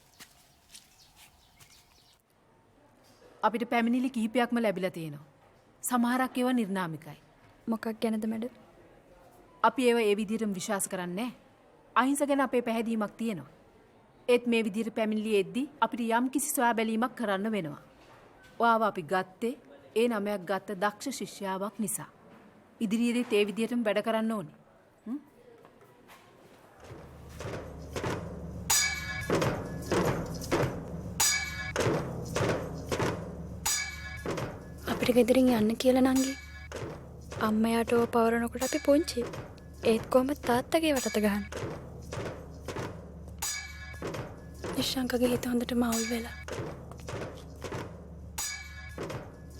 අපිට පැමිණිලි කිහිපයක්ම ලැබිලා තියෙනවා. සමහරක් ඒවා නිර්නාමිකයි. මොකක් ගැනද මැඩම්? අපි ඒවා ඒ විදිහටම විශ්වාස කරන්නේ නැහැ. අහිංස ගැන අපේ පැහැදීමක් තියෙනවා. ඒත් මේ විදිහට පැමිණිලි එද්දි අපිට යම් කිසි සොයා බැලීමක් කරන්න වෙනවා. ඔයාව අපි ගත්තේ ඒ නමයක් ගත්ත දක්ෂ ශිෂ්‍යාවක් නිසා. ඉදිරියේදීත් ඒ විදිහටම වැඩ කරන්න ඕනේ. අපිට ගෙදරින් යන්න කියලා නංගි. අම්මයාට ඕව පවරනකොට අපි පුංචි. ඒත් කොහොමද තාත්තගේ වටත ගහන්න? නිශ්ශංකගේ හිත හොඳටම අවුල් වෙලා.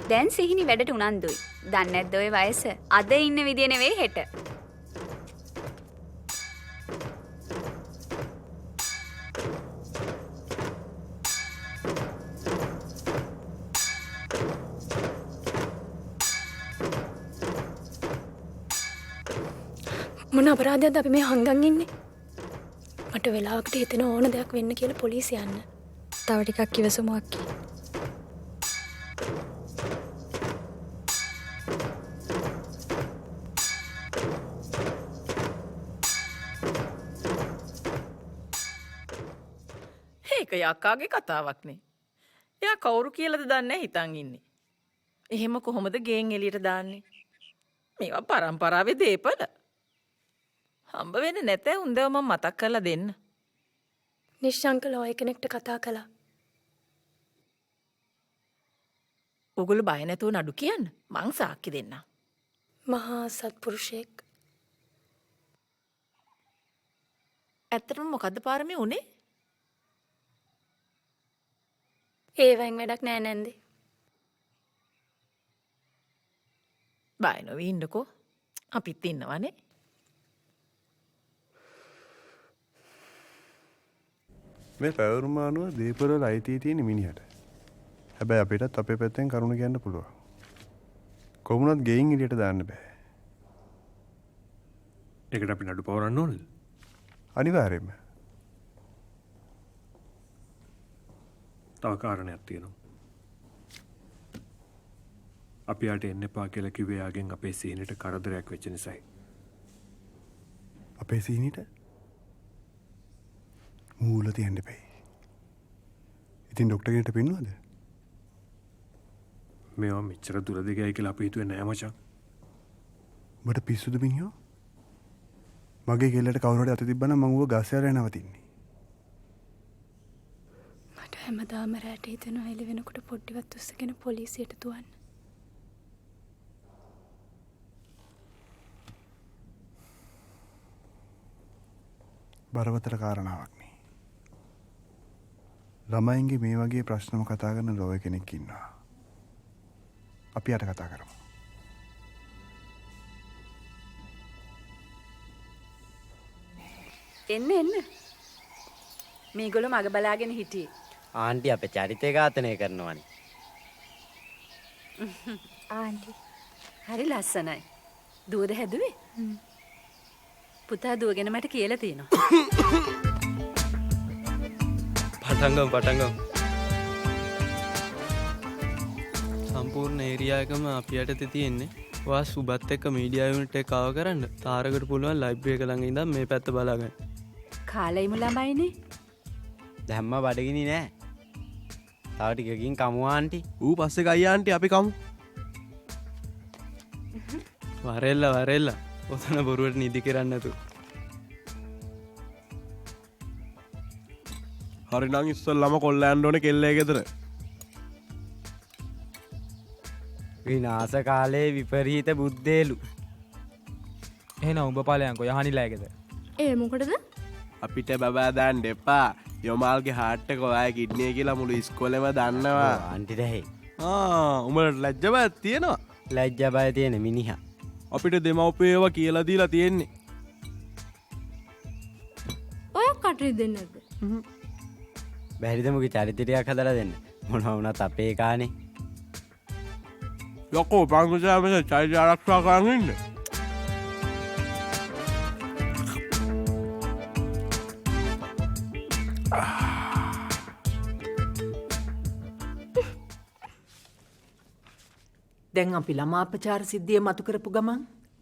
දැන් සිහිනි වැඩට උනන්දුයි. දන්නේ නැද්ද ඔය වයස? අද ඉන්න විදිය නෙවෙයි හෙට. මොන අපරාධයක්ද අපි මේ හංගන් ඉන්නේ? මට වෙලාවකට හිතෙන ඕන දෙයක් වෙන්න කියලා පොලිසිය යන්න. තව ටිකක් ඉවසමු අක්කි. ඒක යක්කාගේ කතාවක්නේ. එයා කවුරු කියලාද දන්නේ හිතන් ඉන්නේ. එහෙම කොහොමද ගෙන් එළියට දාන්නේ? මේවා පරම්පරාවේ දේපල. හම්බ වෙන්නේ නැතේ උන්දව මම මතක් කරලා දෙන්න. නිශ්ශංක ලෝය කෙනෙක්ට කතා කළා. ඔගොල්ලෝ බය නැතුව නඩු කියන්න. මං සාක්ෂි දෙන්නම්. මහා සත්පුරුෂයෙක්. ඇත්තටම මොකද්ද පාරමී උනේ? ඒවෙන් වැඩක් නෑ නැන්දේ. බය නොවී ඉන්නකෝ. අපිත් ඉන්නවනේ. මේ පැවරුමානුව දීපවල අයිතිය තියෙන මිනිහට. හැබැයි අපිටත් අපේ පැත්තෙන් කරුණ කියන්න පුළුවන්. කොමුණත් ගෙයින් එළියට දාන්න බෑ. ඒකට අපි නඩු පවරන්න ඕනද? අනිවාර්යයෙන්ම. තව කාරණයක් තියෙනවා. අපි යාට එන්න එපා කියලා කිව්වේ යාගෙන් අපේ සීනිට කරදරයක් වෙච්ච නිසායි. අපේ සීනිට මූල තියන්න එපයි. ඉතින් ඩොක්ටර් කෙනෙක්ට පෙන්වන්නද? මේවා මෙච්චර දුර දිගයි කියලා අපි හිතුවේ නෑ මචං. උඹට පිස්සුද මිනිහෝ? මගේ ගෙල්ලට කවුරු හරි අත තිබ්බනම් මම ඌව ගස් යාලා නවතින්නේ. මට හැමදාම රැට හිතෙනවා එළි වෙනකොට පොඩ්ඩිවත් උස්සගෙන පොලිසියට දුවන්න. බරපතල කාරණාවක් නේ. ළමයින්ගේ මේ වගේ ප්‍රශ්නම කතා කරන ලෝය කෙනෙක් ඉන්නවා. අපි යට කතා කරමු. එන්න එන්න. මේගොල්ලෝ මග බලාගෙන හිටියේ. ආන්ටි අපේ චරිතය ඝාතනය කරනවානේ. ආන්ටි හරි ලස්සනයි. දුවද හැදුවේ? පුතා දුවගෙන මට කියලා තියෙනවා. පටංගම්. සම්පූර්ණ ඒරියා එකම අපි යටතේ තියෙන්නේ. ඔයා සුබත් එක්ක මීඩියා යුනිට් එක ආව කරන්න. තාරකට පුළුවන් ලයිබ්‍රරි එක ළඟ ඉඳන් මේ පැත්ත බලාගන්න. කාලයිමු ළමයිනේ. දැම්ම බඩගිනි නෑ. තව ටිකකින් කමු ආන්ටි. ඌ පස්සේ ගයි ආන්ටි අපි කමු. වරෙල්ල. ඔතන බොරුවට නිදි කරන්න නැතු. හරි නම් ඉස්සෙල්ලාම කොල්ලයන්ට ඕනේ කෙල්ලේ ගෙදර. විනාශ කාලේ විපරීත බුද්දේලු. එහෙනම් උඹ ඵලයන්කෝ යහනිලා ගෙදර. ඒ මොකටද? අපිට බබා දාන්න එපා. යොමාල්ගේ හાર્ට් එක ඔයා කිඩ්නි කියලා මුළු ඉස්කෝලේම දන්නවා. ආන්ටිට හේ. උඹට ලැජ්ජ බයක් තියෙනවා. ලැජ්ජ බය තියෙන මිනිහා. අපිට දෙමව්පියව කියලා දීලා තියෙන්නේ. ඔය කටරි දෙන්නද? බැරිද මුගේ චරිතයක් හදලා දෙන්න. මොනවා වුණත් අපේ කානේ. යකෝ පංගුසාමස චරිත ආරක්ෂා කරන් ඉන්න. දැන් අපි ළමාපචාර සිද්ධිය මතු කරපු ගමන්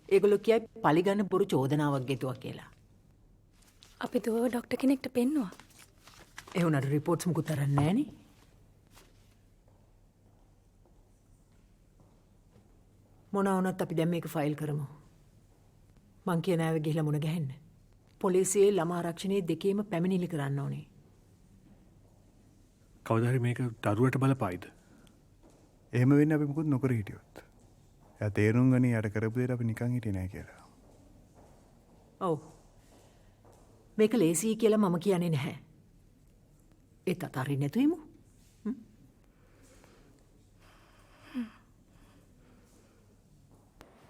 ඒගොල්ලෝ කියයි පලිගන්න බොරු චෝදනාවක් ගෙතුවා කියලා. අපි දුවව ඩොක්ටර් කෙනෙක්ට පෙන්නුවා. ඒ වුණාට රිපෝට්ස් මුකුත් අරන් නැහනේ. මොනවා වුණත් අපි දැන් මේක ෆයිල් කරමු. මං කියන ආවෙ ගිහලා මුණ ගැහෙන්න. පොලිසියේ ළමා ආරක්ෂණයේ දෙකේම පැමිණිලි කරන්න ඕනේ. කවදා හරි මේක දරුවට බලපායිද? එහෙම වෙන්නේ අපි මොකුත් නොකර හිටියොත්. එයා තේරුම් ගනි යට කරපු දේට අපි නිකන් හිටියේ නෑ කියලා. ඔව්. මේක ලේසි කියලා මම කියන්නේ නැහැ. ඒත් අතාරින්න නැතුවෙමු.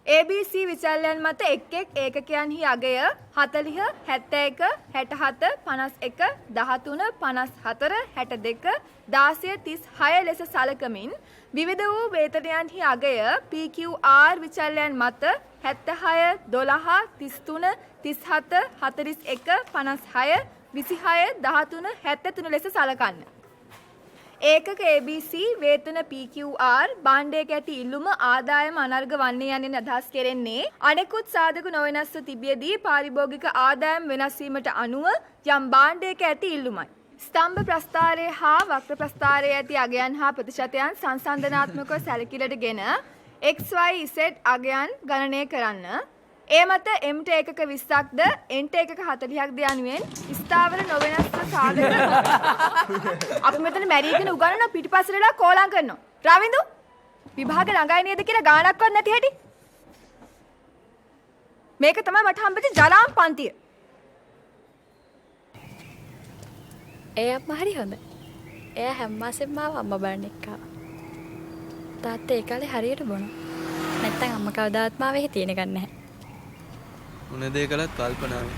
ABC විචල්යන් මත එක් ඒකකයන්හි අගය 40, 71, 67, 51, 13, 54, 62, 16, 36 ලෙස සලකමින් විවිධ වූ වේතනයන්හි අගය PQR විචල්යන් මත 76, 12, 33, 37, 41, 56, 26, 13, 73 ලෙස සලකන්න. ඒකක ABC වේතන PQR භාණ්ඩයක ඇති ඉල්ලුම ආදායම අනර්ග වන්නේ යන්නේ අදහස් කෙරෙන්නේ අනෙකුත් සාධක නොවෙනස්ව තිබියදී පාරිභෝගික ආදායම් වෙනස් වීමට අනුව යම් භාණ්ඩයක ඇති ඉල්ලුමයි. ස්තම්භ ප්‍රස්ථාරයේ හා වක්‍ර ප්‍රස්ථාරයේ ඇති අගයන් හා ප්‍රතිශතයන් සංසන්දනාත්මකව සැලකිලටගෙන XYZ අගයන් ගණනය කරන්න. ඒ මත Mට ඒකක 20ක්ද Nට ඒකක 40ක්ද යනුවෙන් ස්ථාවර නොවෙනස්ව සාධක අපි මෙතන මැරීගෙන උගන්වන පිටිපස්සටලා කෝලම් කරනවා. රවින්දු විභාග ළඟයි නේද කියලා ගාණක්වත් නැති හැටි. මේක තමයි මට හම්බෙච්ච ජලාම් පන්තිය. ඒ අම්මා හරි හොඳයි. එයා හැම මාසෙම මාව අම්මා බලන්න එක්කා. තාත්තා ඒ කාලේ හරියට බොනවා. නැත්තම් අම්මා කවදාවත් මාව එහෙ තියෙන ගන්න නැහැ. මොන දේ කළත් කල්පනාවේ.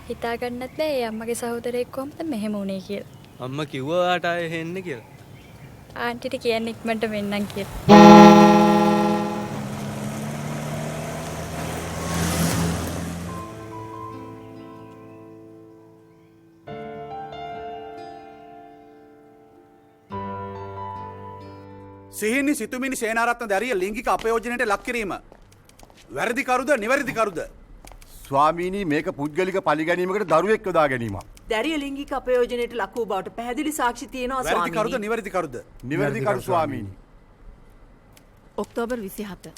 හිතා ගන්නත් බෑ ඒ අම්මගේ සහෝදරයෙක් කොහොමද මෙහෙම වුනේ කියලා. අම්මා කිව්වා ඔයාට ආයෙ එන්න කියලා. ආන්ටිට කියන්න ඉක්මනට මෙන්නම් කියලා. ආන්ටිට කියන්න ඉක්මනට මෙන්නම් කියලා. ආන්ටි. ආන්ටිට කියන්න ඉක්මනට මෙන්නම් කියලා. ආන්ටි. ආන්ටිට කියන්න ඉක්මනට මෙන්නම් කියලා. ආන්ටි. සිහිනි සිතුමිනි සේනාරත්න දැරිය ලිංගික අපයෝජනයට ලක් කිරීම වැරදිකරුද නිවැරදිකරුද? ස්වාමීනී මේක පුද්ගලික පරිගැනීමකට දරුවෙක් යොදා ගැනීම. දැරිය ලිංගික අපයෝජනයට ලක් වූ බවට පැහැදිලි සාක්ෂි තියෙනවා ස්වාමීනි. වැරදිකරුද නිවැරදිකරුද? නිවැරදිකරු ස්වාමීනි. ඔක්තෝබර් 27.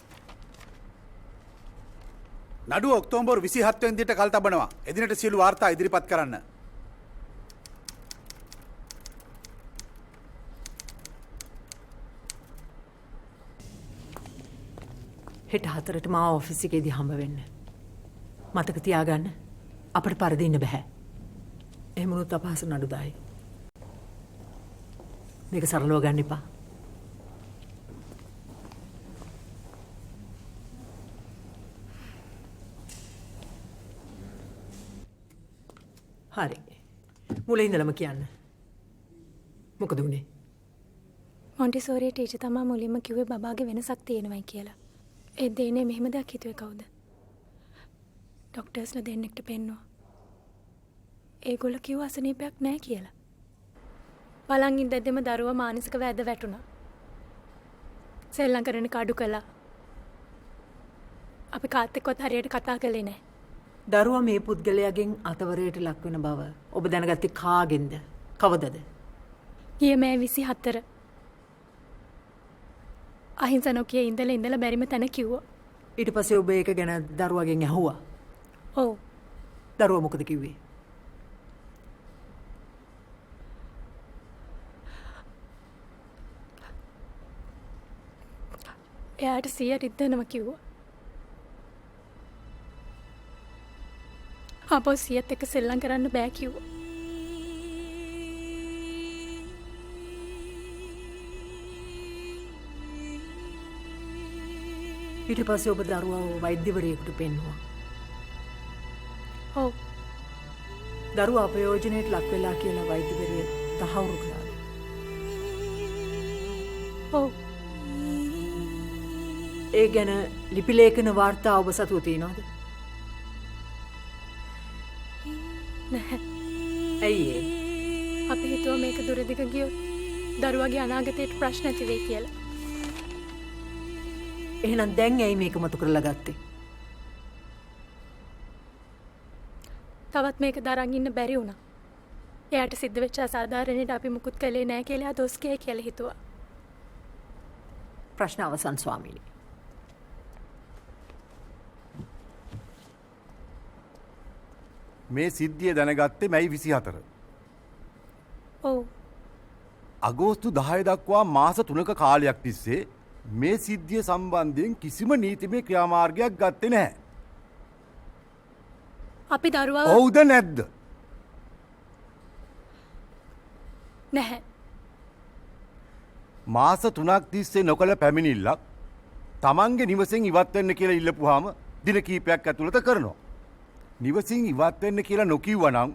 නඩුව ඔක්තෝබර් 27 වෙනිදාට කල් තබනවා. එදිනට සියලු වාර්තා ඉදිරිපත් කරන්න. හෙට 4ට මාව ඔෆිස් එකේදී හම්බ වෙන්න. මතක තියාගන්න අපිට පරදින්න බෑ. එහෙම වුණොත් අපහසු නඩුදායි. මේක සරලව ගන්න එපා. හරි. මුලින් ඉඳලම කියන්න. මොකද උනේ? මොන්ටිසෝරි ටීචර් තමයි මුලින්ම කිව්වේ බබාගේ වෙනසක් තියෙනවයි කියලා. ඒ දෙන්නේ මෙහෙම දෙයක් හිතුවේ කවුද? ડોක්ටර්ස්ලා දෙන්නෙක්ට පෙන්නුවා. ඒගොල්ලෝ කිව්ව අසනීපයක් නැහැ කියලා. බලන් ඉඳද්දිම දරුවා මානසික වැද වැටුණා. සෙල්ලම් කරන කඩු කළා. අපි කාත් එක්කවත් හරියට කතා කළේ නැහැ. දරුවා මේ පුද්ගලයාගෙන් අතවරයට ලක් වෙන බව ඔබ දැනගත්තේ කාගෙන්ද? කවදද? ගිය මෑ 24. අහිංස නොකිය ඉඳලා බැරිම තැන කිව්වා. ඊට පස්සේ ඔබ ඒක ගැන දරුවාගෙන් ඇහුවා. ඔව්. දරුවා මොකද කිව්වේ? එයාට 100 රිද්දනම කිව්වා. අපෝ 100ත් එක්ක සෙල්ලම් කරන්න බෑ කිව්වා. ඊට පස්සේ ඔබ දරුවාව වෛද්‍යවරයෙකුට පෙන්නුවා. ඔව්. දරුවා අපයෝජනයට ලක් වෙලා කියලා වෛද්‍යවරිය තහවුරු කළා. ඔව්. ඒ ගැන ලිපි ලේඛන වාර්තා ඔබ සතුව තියනවද? නැහැ. ඇයි ඒ? අපි හිතුවා මේක දුරදිග ගියොත් දරුවාගේ අනාගතයට ප්‍රශ්න ඇති වෙයි කියලා. එහෙනම් දැන් ඇයි මේක මතු කරලා ගත්තේ? තවත් මේක දරන් ඉන්න බැරි වුණා. එයාට සිද්ධ වෙච්ච අසාධාරණයට අපි මුකුත් කළේ නැහැ කියලා දොස් කියයි කියලා හිතුවා. ප්‍රශ්න අවසන් ස්වාමීනි. මේ සිද්ධිය දැනගත්තේ මැයි 24. ඔව්. අගෝස්තු 10 දක්වා මාස 3ක කාලයක් තිස්සේ මේ සිද්ධිය සම්බන්ධයෙන් කිසිම නීතිමය ක්‍රියාමාර්ගයක් ගත්තේ නැහැ. අපි දරුවාව ඔව්ද නැද්ද? නැහැ. මාස 3ක් තිස්සේ නොකළ පැමිණිල්ලක් තමන්ගේ නිවසෙන් ඉවත් වෙන්න කියලා ඉල්ලපුවාම දින කිහිපයක් ඇතුළත කරනවා. නිවසින් ඉවත් වෙන්න කියලා නොකියුවනම්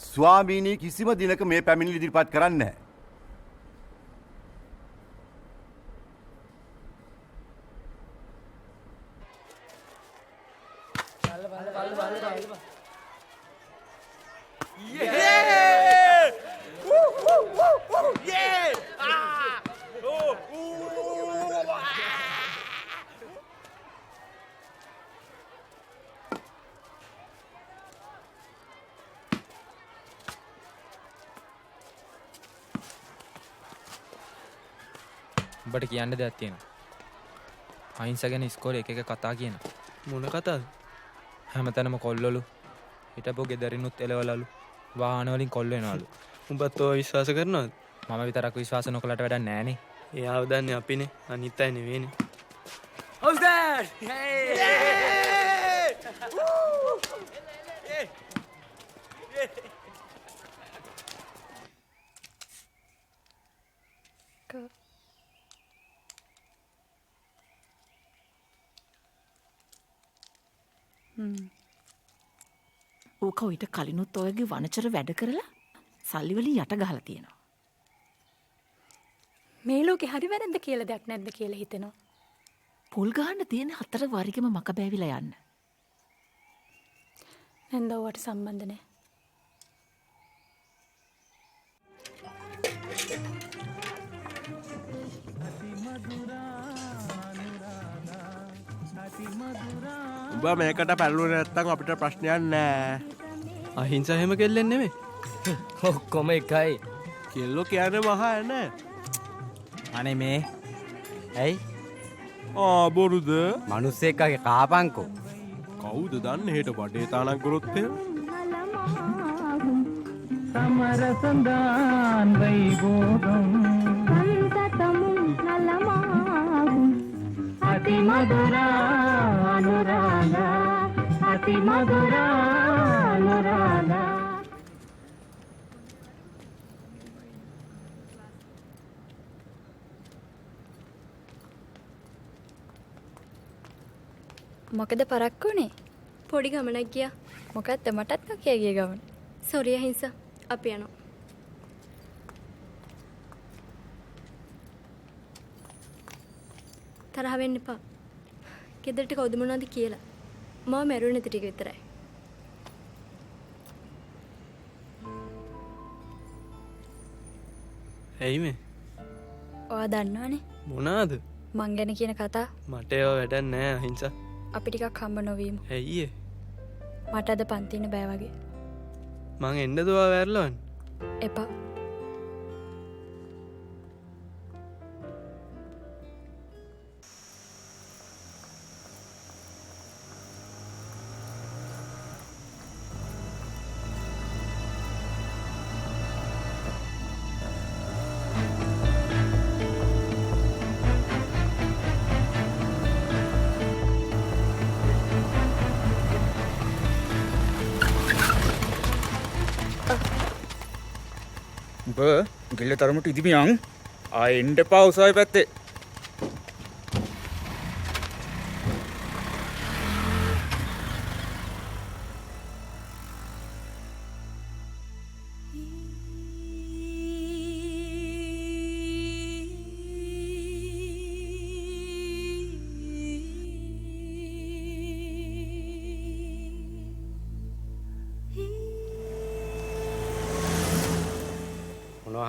ස්වාමීනි කිසිම දිනක මේ පැමිණිලි ඉදිරිපත් කරන්නේ නැහැ. උඹට කියන්න දෙයක් තියෙනවා. අහිංස ගැන ඉස්කෝලේ එක එක කතා කියනවා. මොන කතාවද? හැමතැනම කොල්ලලු. හිටපො ගෙදරිනුත් එලවලලු. වාහන වලින් කොල්ල එනවලු. උඹත් ඔය විශ්වාස කරනවද? මම විතරක් විශ්වාස නොකලට වැඩක් නෑනේ. එයාව දන්නේ අපිනේ. අනිත් අය නෙවෙයිනේ. How's that? Hey! ඕක ඊට කලිනුත් ඔයගේ වනචර වැඩ කරලා සල්ලි වලින් යට ගහලා තියෙනවා. මේ ලෝකේ හරි වැරද්ද කියලා දෙයක් නැද්ද කියලා හිතෙනවා. පොල් ගහන්න තියෙන 4 වරිගෙම මක බෑවිලා යන්න. නැන්දවට සම්බන්ධ නැහැ. උඹ මේකට පැල්ලුවේ නැත්තම් අපිට ප්‍රශ්නයක් නෑ. අහිංස එහෙම කෙල්ලෙන් නෙමෙයි. ඔක්කොම එකයි. කෙල්ලෝ කියන්නේ මහා නෑ. අනේ මේ. ඇයි? බොරුද? මිනිස්සෙක්ගේ කාපංකෝ. කවුද දන්නේ හෙට බඩේ තානක් කරොත් එහෙම? సమరసందాన్ వైభోగం అంతతము నలమాగు అతి మధురా అనురాగ అతి మధురా అనురాగ මොකද පරක්කුනේ? පොඩි ගමනක් ගියා. මොකක්ද මටත් නොකිය ගිය ගමන. සෝරි අහිංස. අපි යනවා. තරහ වෙන්න එපා. ගෙදරට කවුද මොනවද කියලා. මම මැරුණේ ටික විතරයි. ඇයි මේ? ඔයා දන්නවනේ. මොනවාද? මං ගැන කියන කතා. මට ඒව වැඩක් නෑ අහිංස. අපි ටිකක් හම්බ නොවීමු. ඇයි ඒ? මට අද පන්තින බෑ වගේ. මං එන්නද ඔයා වැරලවන්නේ? එපා. ගිල්ල තරමට ඉදිමියන් එන්ඩ පා උසයි පැත්තේ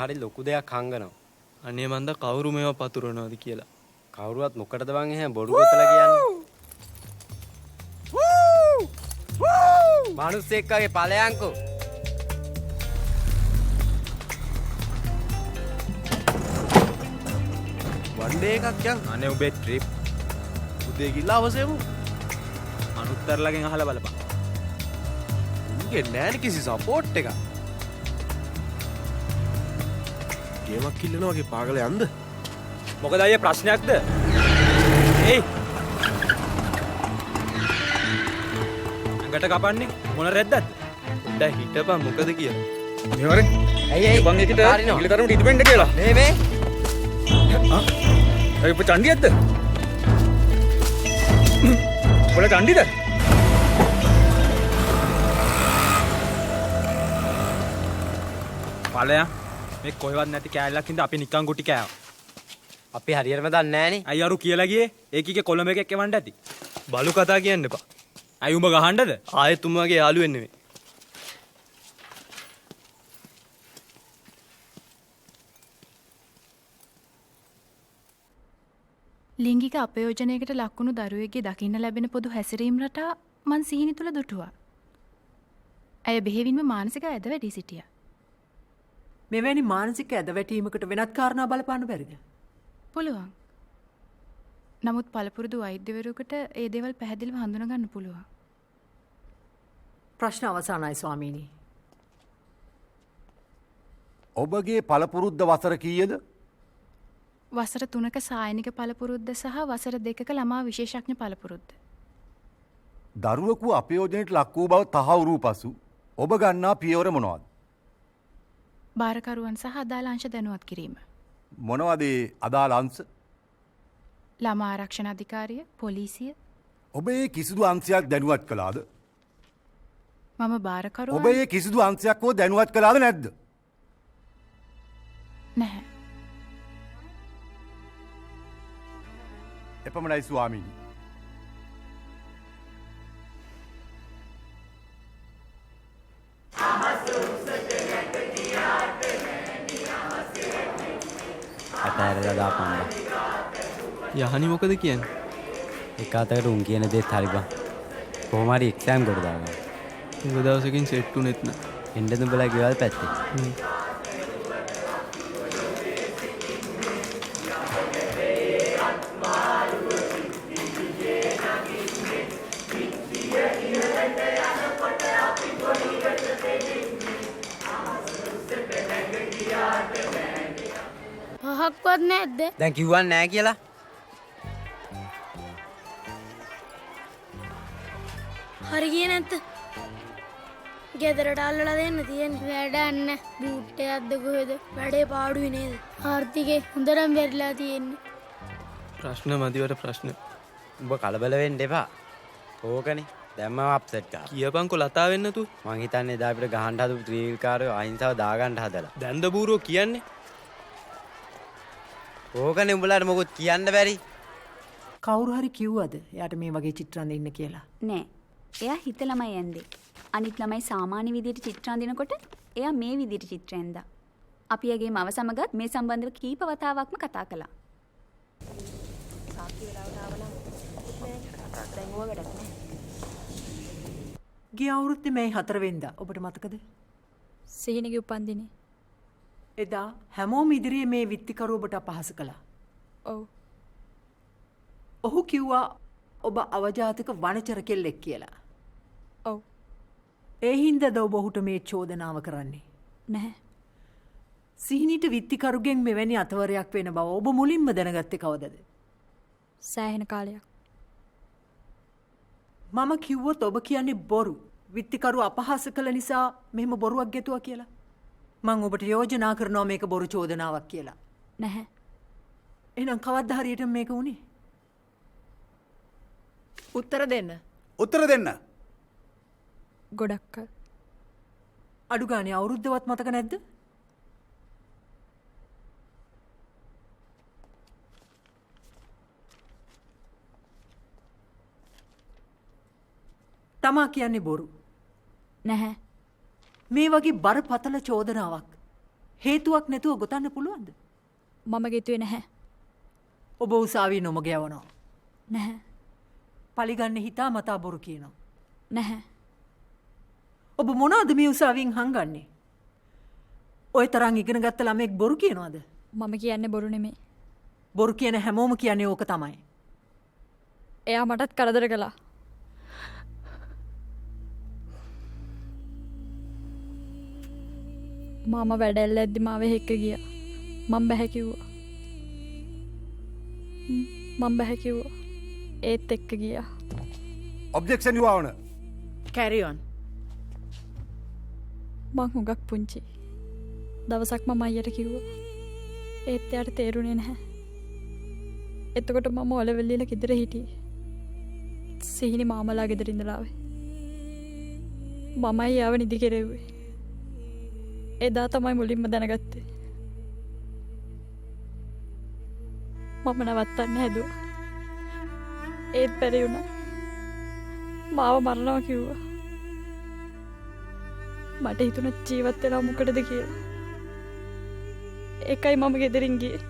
හරි ලොකු දෙයක් හංගනවා. අනේ මන්ද කවුරු මේව පතුරනවද කියලා. කවුරුවත් මොකටද බං එහෙම බොරු ගොතලා කියන්නේ? මිනිස්සෙක්ගේ ඵලයන්කෝ. වන්ඩේ එකක් යන්. අනේ උඹේ ට්‍රිප්. උදේ ගිහලා අවසෙමු. අනුත්තරලගෙන් අහලා බලපන්. උන්ගේ නෑනේ කිසි සපෝට් එකක්. ගේමක් කිල්ලනවා වගේ පාගල යන්ද? මොකද අයියේ ප්‍රශ්නයක්ද? ඒයි. අඟට කපන්නේ මොන රෙද්දක්ද? උඩ හිටපන් මොකද කියලා. මෙවරේ. ඇයි බං එකට ඉල තරමට ඉදිපෙන්න කියලා. මේ. අය උඹ චණ්ඩියක්ද? උඹලා චණ්ඩිද? ඵලයන් මේ කොහෙවත් නැති කෑල්ලක් හින්දා අපි නිකන් ගුටි කෑවා. අපි හරියටම දන්නේ නෑනේ. අයි අරු කියලා ගියේ ඒකීගේ කොළඹ එකක් එවන්න ඇති. බලු කතා කියන්න එපා. අයි උඹ ගහන්නද? ආයෙත් උඹගේ යාළුවෙන් නෙමෙයි. ලිංගික අපයෝජනයකට ලක්වුණු දරුවෙක්ගේ දකින්න ලැබෙන පොදු හැසිරීම් රටා මන් සිහිනි තුල දුටුවා. ඇය බෙහෙවින්ම මානසික ඇද වැඩි සිටියා. මෙවැනි මානසික ඇදවැටීමකට වෙනත් කාරණා බලපාන්න බැරිද? පුළුවන්. නමුත් පළපුරුදු වෛද්‍යවරුකට ඒ දේවල් පැහැදිලිව හඳුනා ගන්න පුළුවන්. ප්‍රශ්න අවසానයි ස්වාමීනි. ඔබගේ පළපුරුද්ද වසර කීයද? වසර 3ක සායනික පළපුරුද්ද සහ වසර 2ක ළමා විශේෂඥ පළපුරුද්ද. දරුවෙකු අපයෝජනයට ලක් වූ බව තහවුරු පසු ඔබ ගන්නා පියවර මොනවාද? බාරකරුවන් සහ අදාළ අංශ දැනුවත් කිරීම. මොනවද අදාළ අංශ? ළමා ආරක්ෂණ අධිකාරිය, පොලිසිය. ඔබ ඒ කිසිදු අංශයක් දැනුවත් කළාද? මම බාරකරුවන්. ඔබ ඒ කිසිදු අංශයක් හෝ දැනුවත් කළාද නැද්ද? නැහැ. එපමණයි ස්වාමීනි. අතෑරලා දාපන්න. යහනි මොකද කියන්නේ? එක අතකට උන් කියන දේත් හරි බං. කොහොම හරි එක්සෑම් කොට දාගන්න. උඹ දවසකින් සෙට් උනෙත් නෑ. එන්න දුඹලා ගෙවල් පැත්තේ. පහක්වත් නැද්ද? දැන් කිව්වන් නෑ කියලා. හරි ගියේ නැත්ද? ගෙදරට අල්ලලා දෙන්න තියෙන්නේ. වැඩන්න බූට් එකක්ද කොහෙද? වැඩේ පාඩුයි නේද? ආර්ථිකේ හොඳටම වෙරිලා තියෙන්නේ. ප්‍රශ්න මදිවට ප්‍රශ්න. උඹ කලබල වෙන්න එපා. ඕකනේ. දැම්මම අප්සෙට් කරා. කියපන්කො ලතා වෙන්න තු. මං හිතන්නේ එදා අපිට ගහන්න හදපු ත්‍රිවිල් කාරයෝ අහිංසාව දාගන්න හදලා. දැන්ද බූරෝ කියන්නේ? ඕකනේ උඹලාට මොකොත් කියන්න බැරි. කවුරු හරි කිව්වද එයාට මේ වගේ චිත්‍රාන්ද ඉන්න කියලා? නෑ. එයා හිත ළමයි ඇන්දේ. අනිත් ළමයි සාමාන්‍ය විදියට චිත්‍ර අඳිනකොට එයා මේ විදියට චිත්‍ර ඇන්දා. අපි එයාගේ මව සමගත් මේ සම්බන්ධව කීප වතාවක්ම කතා කළා. ගිය අවුරුද්දේ මේ 4 වෙනිදා ඔබට මතකද? සිහිනගේ උපන්දිනේ. එදා හැමෝම ඉදිරියේ මේ විත්තිකරු ඔබට අපහාස කළා. ඔව්. ඔහු කිව්වා ඔබ අවජාතක වනචර කෙල්ලෙක් කියලා. ඔව්. ඒ හින්දාද ඔබ ඔහුට මේ චෝදනාව කරන්නේ? නැහැ. සිහිනීට විත්තිකරුගෙන් මෙවැනි අතවරයක් වෙන බව ඔබ මුලින්ම දැනගත්තේ කවදද? සෑහෙන කාලයක්. මම කිව්වොත් ඔබ කියන්නේ බොරු. විත්තිකරු අපහාස කළ නිසා මෙහෙම බොරුවක් ගෙතුවා කියලා. මං ඔබට යෝජනා කරනවා මේක බොරු චෝදනාවක් කියලා. නැහැ. එහෙනම් කවද්ද හරියට මේක වුනේ? උත්තර දෙන්න. උත්තර දෙන්න. ගොඩක් කල්. අඩු ගානේ අවුරුද්දවත් මතක නැද්ද? තමා කියන්නේ බොරු. නැහැ. මේ වගේ බරපතල චෝදනාවක් හේතුවක් නැතුව ගොතන්න පුළුවන්ද? මම ගෙතුවේ නැහැ. ඔබ උසාවියේ නොමග යවනවා. නැහැ. පලිගන්නේ හිතා මතා බොරු කියනවා. නැහැ. ඔබ මොනවද මේ උසාවියෙන් හංගන්නේ? ඔය තරම් ඉගෙන ගත්ත ළමෙක් බොරු කියනවද? මම කියන්නේ බොරු නෙමෙයි. බොරු කියන හැමෝම කියන්නේ ඕක තමයි. එයා මටත් කරදර කළා. මම වැඩැල්ල ඇද්දි මාව එක්ක ගියා. මම බැහැ කිව්වා. මම බැහැ කිව්වා. ඒත් එක්ක ගියා. Objection Your Honor. Carry on. මං හුඟක් පුංචි. දවසක් මම අයියට කිව්වා. ඒත් එයාට තේරුනේ නැහැ. එතකොට මම ඔලෙවල් ගෙදර හිටියේ. සිහිනි මාමලා ගෙදර ඉඳලා ආවේ. මමයි යාව නිදි කෙරෙව්වේ. එදා තමයි මුලින්ම දැනගත්තේ. මම නවත්තන්න හැදුවා. ඒත් බැරි වුණා. මාව මරනවා කිව්වා. මට හිතුණා ජීවත් වෙලා මොකටද කියලා. ඒකයි මම ගෙදරින් ගියේ.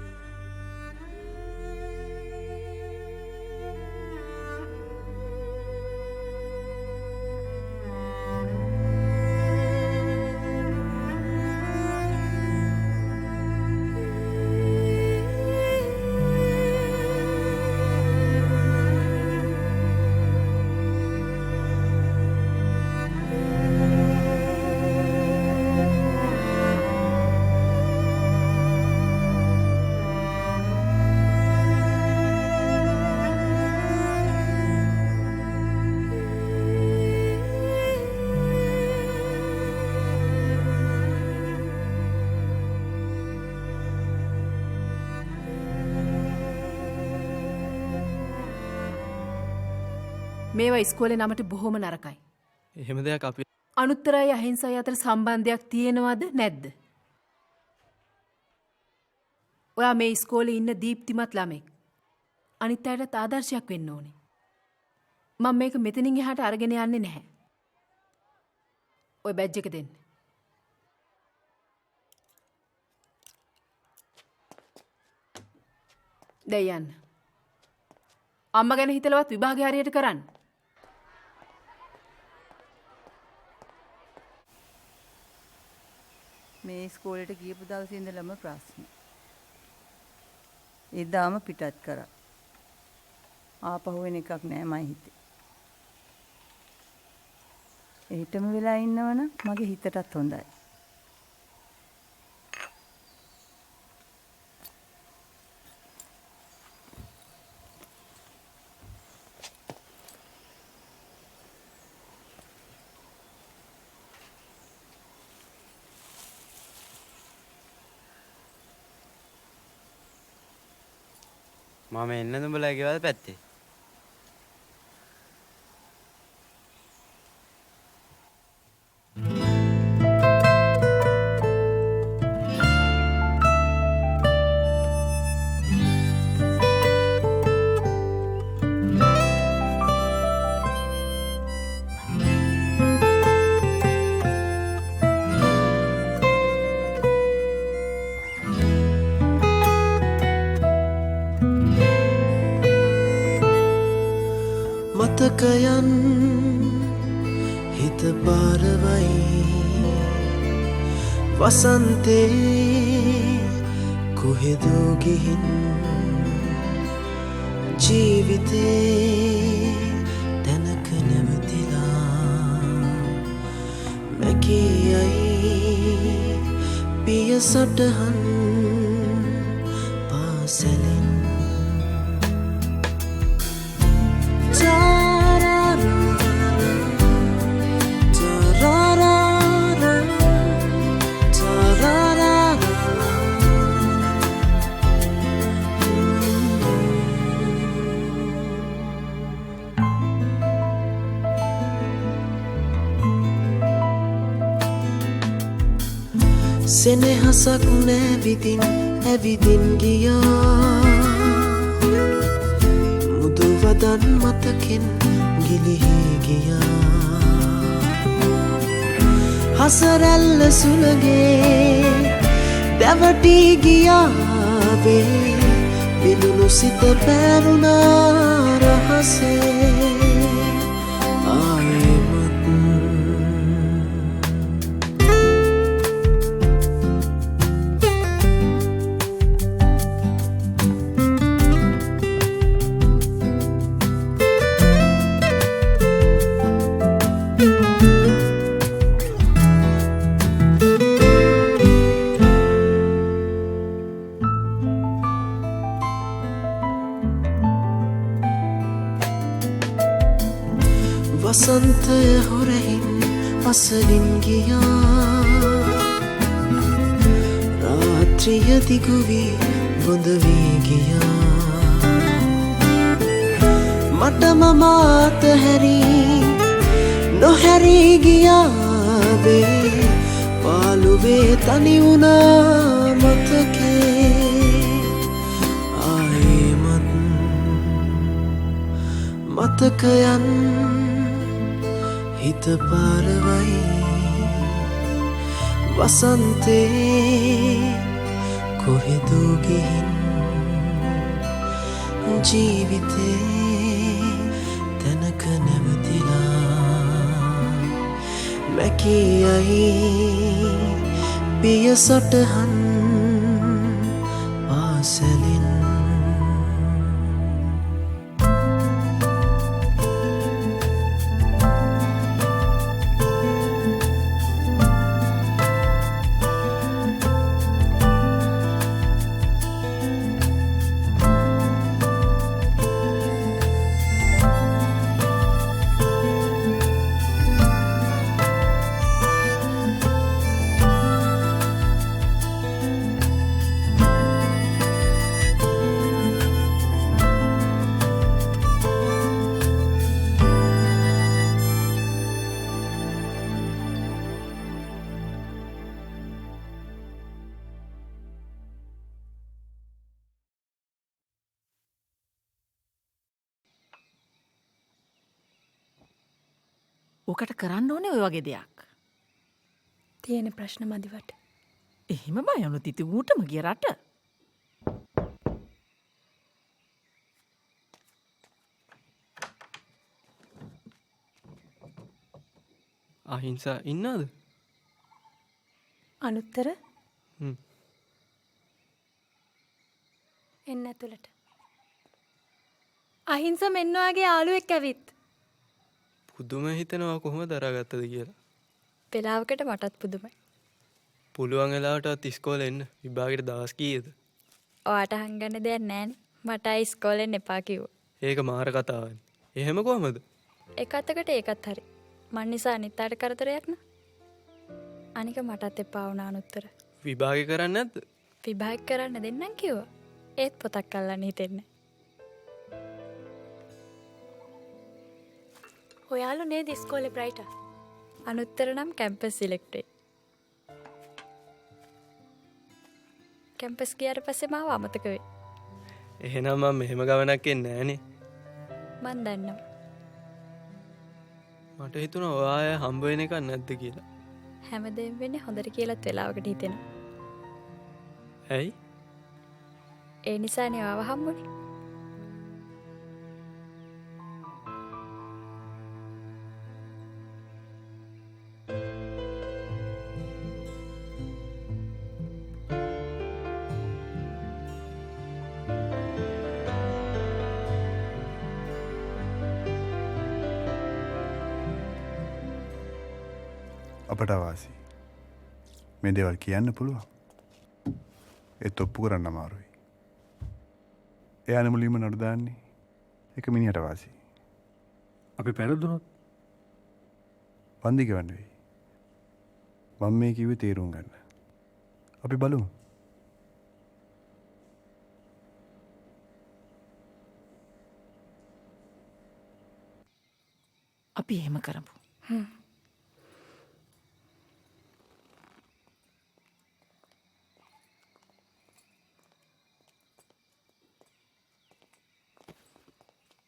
මේවා ඉස්කෝලේ නමට බොහොම නරකයි. එහෙම දෙයක් අපි අනුත්තරයි අහිංසයි අතර සම්බන්ධයක් තියෙනවද නැද්ද? ඔයා මේ ඉස්කෝලේ ඉන්න දීප්තිමත් ළමෙක්. අනිත් අයටත් ආදර්ශයක් වෙන්න ඕනේ. මම මේක මෙතනින් එහාට අරගෙන යන්නේ නැහැ. ඔය බැජ් එක දෙන්න. දැන් යන්න. අම්මා ගැන හිතලවත් විභාගේ හරියට කරන්න. මේ ඉස්කෝලේට ගියපු දවසේ ඉඳලම ප්‍රශ්න. එදාම පිටත් කරා. ආපහු වෙන එකක් නෑ මයි හිතේ. එහෙටම වෙලා ඉන්නවනම් මගේ හිතටත් හොඳයි. මම එන්න නුඹලා ගෙවල් පැත්තේ. මතකයන් හිත පාරවයි වසන්තේ කොහෙදෝ ගිහින් ජීවිතේ තැනක නැවතිලා මැකියයි පිය සටහන් පාසැලෙන් සෙනෙහසක් නැවිදින් ඇවිදින් ගියා මුදු වදන් මතකෙන් ගිලිහි ගියා හසරැල්ල සුළගේ දැවටී ගියාවේ විලුණු සිත පැරුණා රහසේ වසන්තය හොරෙහින් අසලින් ගියා රාත්‍රිය දිගු වී බොඳ වී ගියා මට මම අතහැරී නොහැරී ගියාවේ පාළුවේ තනි වුණා මතකේ ආයෙමත් මතකයන් හිත පාරවයි වසන්තේ කොහෙදෝ ගිහින් ජීවිතේ තැනක නැවතිලා මැකියයි පිය සටහන් පාසැලින් ඕකට කරන්න ඕනේ ඔය වගේ දෙයක්. තියෙන ප්‍රශ්න මදිවට. එහෙම බයවුණු තිති ඌටම ගිය රට. අහිංසා ඉන්නද? අනුත්තර හ්ම්. එන්න ඇතුළට. අහිංස මෙන්න ඔයාගේ යාළුවෙක් ඇවිත්. පුදුම හිතෙනවා කොහොමද දරාගත්තද කියලා. වෙලාවකට මටත් පුදුමයි. පුළුවන් වෙලාවටත් ඉස්කෝලේ එන්න. විභාගෙට දවස් කීයද? ඔයාට හංගන්න දෙයක් නැහැනේ. මට ආයි ඉස්කෝලෙන් එපා කිව්වා. ඒක මාර කතාවක්. එහෙම කොහමද? එක අතකට ඒකත් හරි. මන් නිසා අනිත් අයට කරදරයක් න ะ. අනික මටත් එපා වුණා අනුත්තර. විභාගෙ කරන්නේ නැද්ද? විභාග කරන්න දෙන්නම් කිව්වා. ඒත් පොතක් අල්ලන්න හිතෙන්නේ. ඔයාලු නේද ඉස්කෝලේ බ්‍රයිට්? අනුත්තර නම් කැම්පස් සිලෙක්ට් වෙයි. කැම්පස් ගියාට පස්සේ මාව අමතක වෙයි. එහෙනම් මම මෙහෙම ගමනක් එන්නේ නැහනේ. මන් දන්නවා. මට හිතුණා ඔයා හම්බ වෙන එකක් නැද්ද කියලා. හැමදේම වෙන්නේ හොඳට කියලාත් වෙලාවකට හිතෙනවා. ඇයි? ඒ නිසානේ ආව හම්බුනේ. අපට අවාසි. මේ දේවල් කියන්න පුළුවන්. ඒත් ඔප්පු කරන්න අමාරුයි. එයානේ මුලින්ම නඩු දාන්නේ. ඒක මිනිහට වාසි. අපි පෙරදුනොත් වන්දි ගවන්න වෙයි. මම මේ කිව්වේ තේරුම් ගන්න. අපි බලමු. අපි එහෙම කරමු.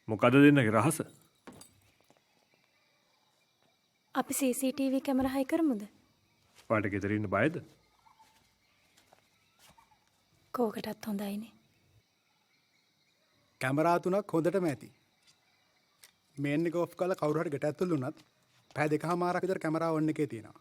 මොකද දෙන්නගේ රහස? අපි CCTV කැමරා හයි කරමුද? පාට ගෙදර ඉන්න බයද? කෝකටත් හොඳයිනේ. කැමරා 3ක් හොඳටම ඇති. මේන් එක ඔෆ් කරලා කවුරු හරි ගෙට ඇතුළු වුණත් පැය 2කමාරක් විතර කැමරා ඔන් එකේ තියෙනවා.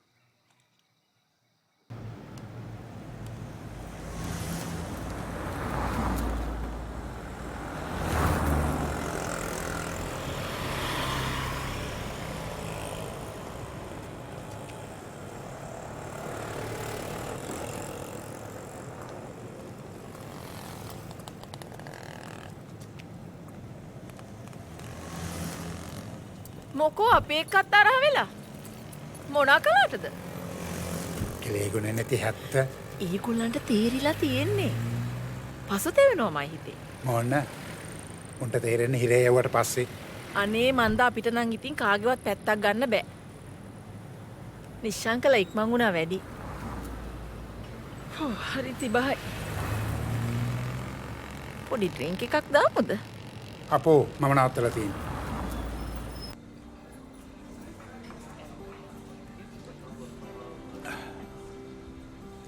මොකෝ අපේ එක්කත් තරහ වෙලා මොනා කළාටද? කෙලෙගුණ නැති හැත්ත. ඒගොල්ලන්ට තේරිලා තියෙන්නේ. පසුතැවෙනවා මයි හිතේ. මොන්න. උන්ට තේරෙන්නේ හිරේ යවුවට පස්සේ. අනේ මන්ද අපිට නම් ඉතින් කාගේවත් පැත්තක් ගන්න බෑ. නිශ්ශංකලා ඉක්මන් වුණා වැඩි. හරි තිබහයි. පොඩි ඩ්‍රින්ක් එකක් දාමුද? අපෝ මම නවත්තලා තියෙනවා.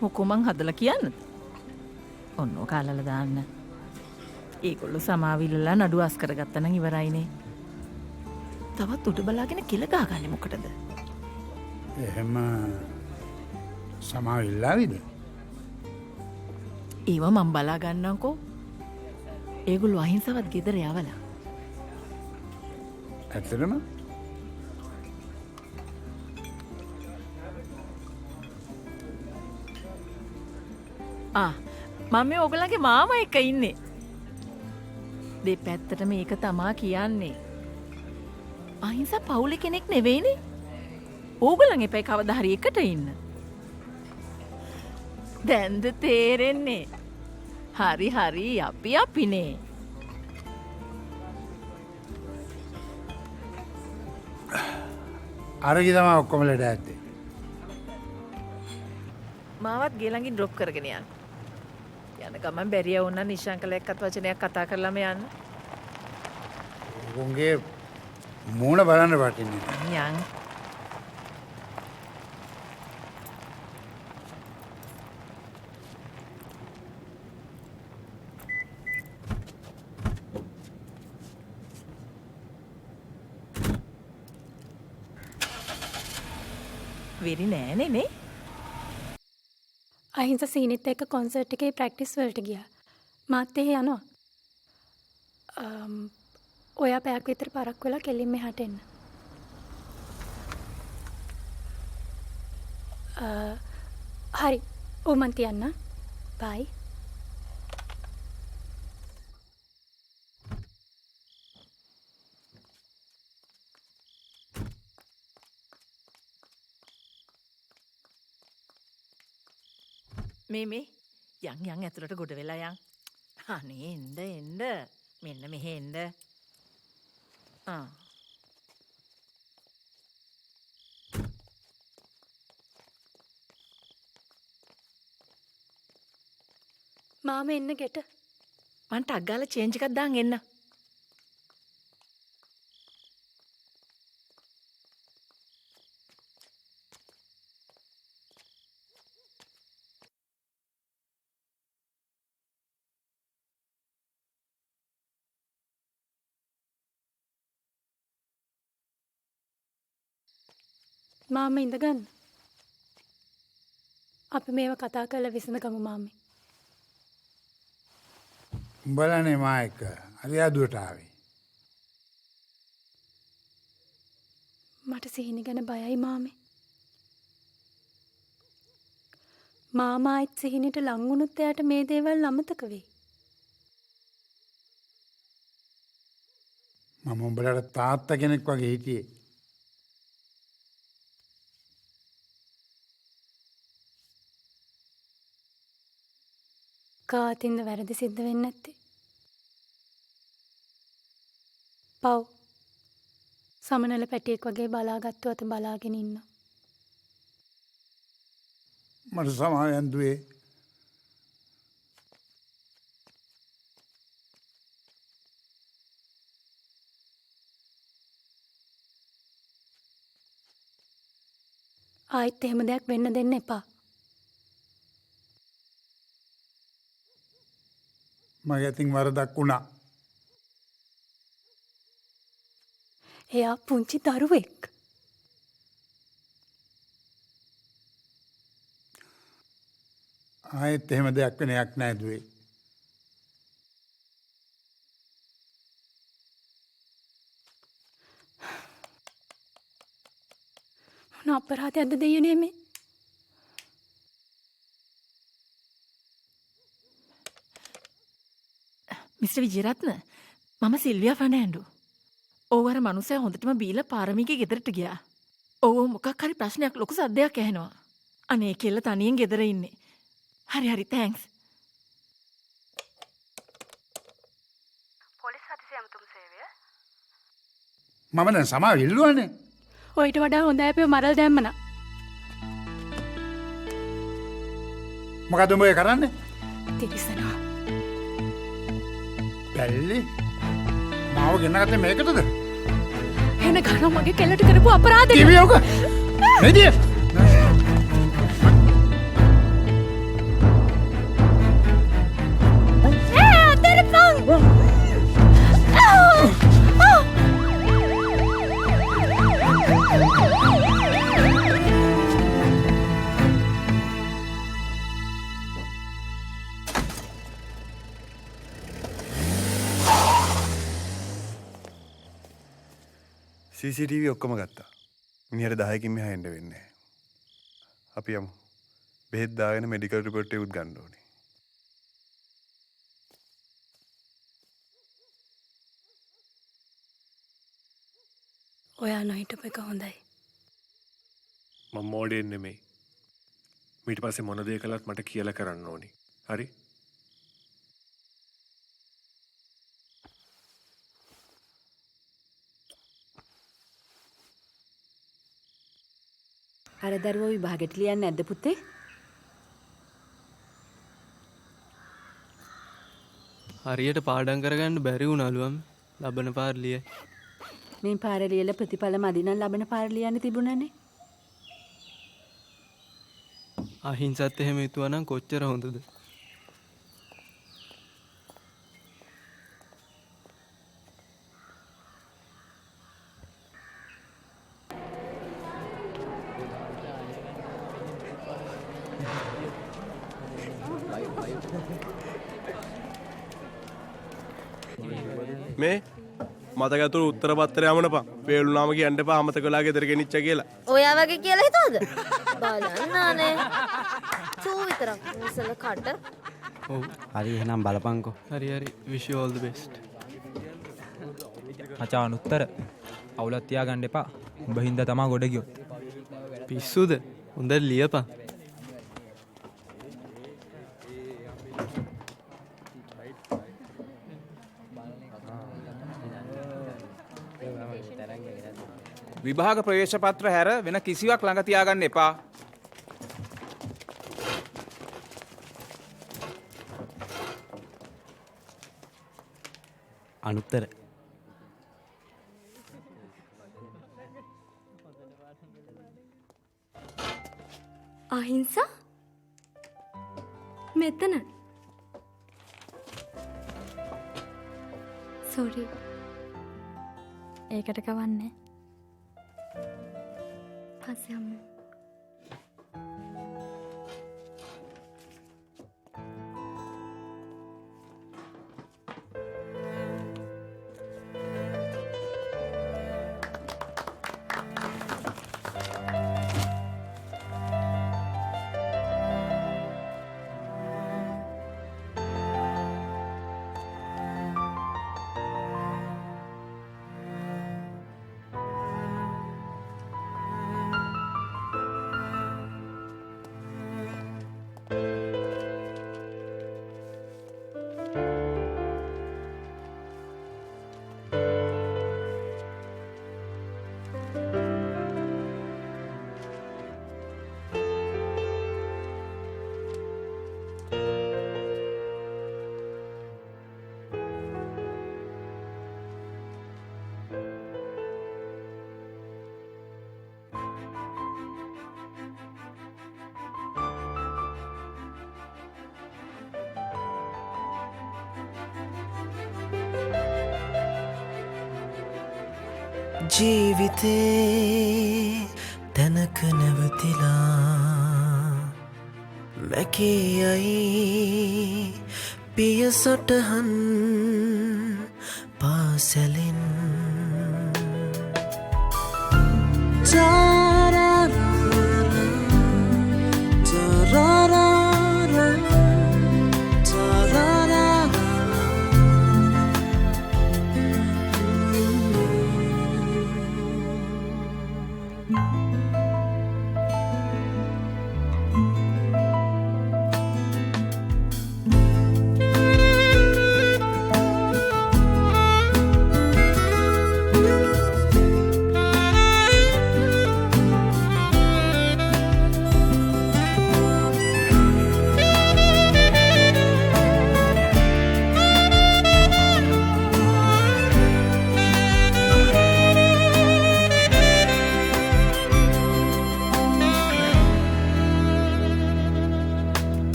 මොකෝ මං හදලා කියන්නද? ඔන්න කාලල දාන්න. ඒගොල්ලෝ සමාවිල්ලලා නඩු අස් කරගත්තා නම් ඉවරයිනේ. තවත් උඩ බලාගෙන කෙල ගහගන්නේ මොකටද? එහෙම සමාවිල්ලාවිද? ඒව මං බලා ගන්නම්කෝ. ඒගොල්ලෝ අහිංසවත් ගෙදර යවලා. ඇත්තටම? මම මේ ඕගොල්ලන්ගේ මාමා එක්ක ඉන්නේ. දෙපැත්තට මේක තමා කියන්නේ. අහිංසා පවුලේ කෙනෙක් නෙවෙයිනේ. ඕගොල්ලන් එපයි කවදා හරි එකට ඉන්න. දැන්ද තේරෙන්නේ. හරි හරි අපිනේ. අරගි තමයි ඔක්කොම ලඩ ඇත්තේ. මාවත් ගේ ළඟින් ඩ්‍රොප් කරගෙන යන්න. යන ගමන් බැරිය වුණා නිශාංකල එක්කත් වචනයක් කතා කරලාම යන්න. උන්ගේ මූණ බලන්න වටින්නේ. යන්. වෙරි නෑනේ නේ. අහිංස සීනිත් එක්ක කොන්සර්ට් එකේ ප්‍රැක්ටිස් වලට ගියා. මාත් එහෙ යනවා. ඔයා පැයක් විතර පරක් වෙලා කෙලින් මෙහාට එන්න. හරි. ඔව් මන් තියන්න. බයි. මේ යන් ඇතුළට ගොඩ වෙලා යන්. අනේ එන්න. මෙන්න මෙහෙ එන්න. මාම එන්න ගෙට. මං ටක් ගාලා චේන්ජ් එකක් දාන් එන්න. මාම ඉඳගන්න. අපි මේව කතා කරලා විසඳගමු මාමේ. උඹලනේ මා එක්ක අරියාදුවට ආවේ. මට සිහින ගැන බයයි මාමේ. මාමායිත් සිහිනට ලං වුණොත් එයාට මේ දේවල් අමතක වෙයි. මම උඹලට තාත්තා කෙනෙක් වගේ හිටියේ. කාතින්ද වැරදි සිද්ධ වෙන්නේ නැත්තේ. පව්. සමනල පැටියෙක් වගේ බලාගත්තු අත බලාගෙන ඉන්නවා. මට සමාවෙන් දුවේ. ආයිත් එහෙම දෙයක් වෙන්න දෙන්න එපා. මගේ අතින් වරදක් වුණා. එයා පුංචි දරුවෙක්. ආයෙත් එහෙම දෙයක් වෙන එකක් නෑ දුවේ. මොන අපරාධයක්ද දෙයනේ මේ? මිස්ටර් විජේරත්න, මම සිල්වියා ෆර්නෑන්ඩෝ. ඔව් අර මනුස්සයා හොඳටම බීලා පාරමීගේ ගෙදරට ගියා. ඔව් මොකක් හරි ප්‍රශ්නයක් ලොකු සද්දයක් ඇහෙනවා. අනේ කෙල්ල තනියෙන් ගෙදර ඉන්නේ. හරි තෑන්ක්ස්. පොලිස් හදිසි ඇමතුම් සේවය. මම දැන් සමාව ඉල්ලුවානේ. ඔයිට වඩා හොඳයි අපේ මරල් දැම්මනා. මොකද උඹ කරන්නේ? තිරිසනා. පැල්ලි මාව ගෙන්නගත්තේ මේකටද? එන ගන්න මගේ කෙල්ලට කරපු අපරාධෙට. කිවියෝක. මෙදිය. CCTV ඔක්කොම ගත්තා. මිනිහට 10කින් මෙහා එන්න වෙන්නේ නැහැ. අපි යමු. බෙහෙත් දාගෙන මෙඩිකල් රිපෝට් එකක් ගන්න ඕනේ. ඔයා නොහිටපු එක හොඳයි. මම මෝඩෙන් නෙමෙයි. ඊට පස්සේ මොන දේ කළත් මට කියලා කරන්න ඕනි. හරි? අර දරුවෝ විභාගෙට ලියන්නේ නැද්ද පුතේ? හරියට පාඩම් කරගන්න බැරි වුණාලු අම්ම. ලබන පාර ලියයි. මේ පාර ලියලා ප්‍රතිඵල මදි නම් ලබන පාර ලියන්න තිබුණානේ. අහිංසත් එහෙම හිතුවා නම් කොච්චර හොඳද? මේ මතක ඇතුළු උත්තර පත්තරය යමනපා. වේලුනාම කියන්න එපා අමතක වෙලා ගෙදර ගෙනිච්ච කියලා. ඔයා වගේ කියලා හිතුවද? බලන්නානේ. චූ විතරක් මුසල කට. ඔව්. හරි එහෙනම් බලපංකෝ. හරි wish you all the best. මචාන් උත්තර අවුලක් තියාගන්න එපා. උඹ හින්දා තමා ගොඩ ගියොත්. පිස්සුද? හොඳට ලියපන්. විභාග ප්‍රවේශ පත්‍ර හැර වෙන කිසිවක් ළඟ තියාගන්න එපා. අනුත්තර අහිංසා මෙතන සෝරි ඒකට කවන්නේ පස්සේ අම්මා ජීවිතේ තැනක නැවතිලා මැකේයයි පිය සටහන් පාසැලේ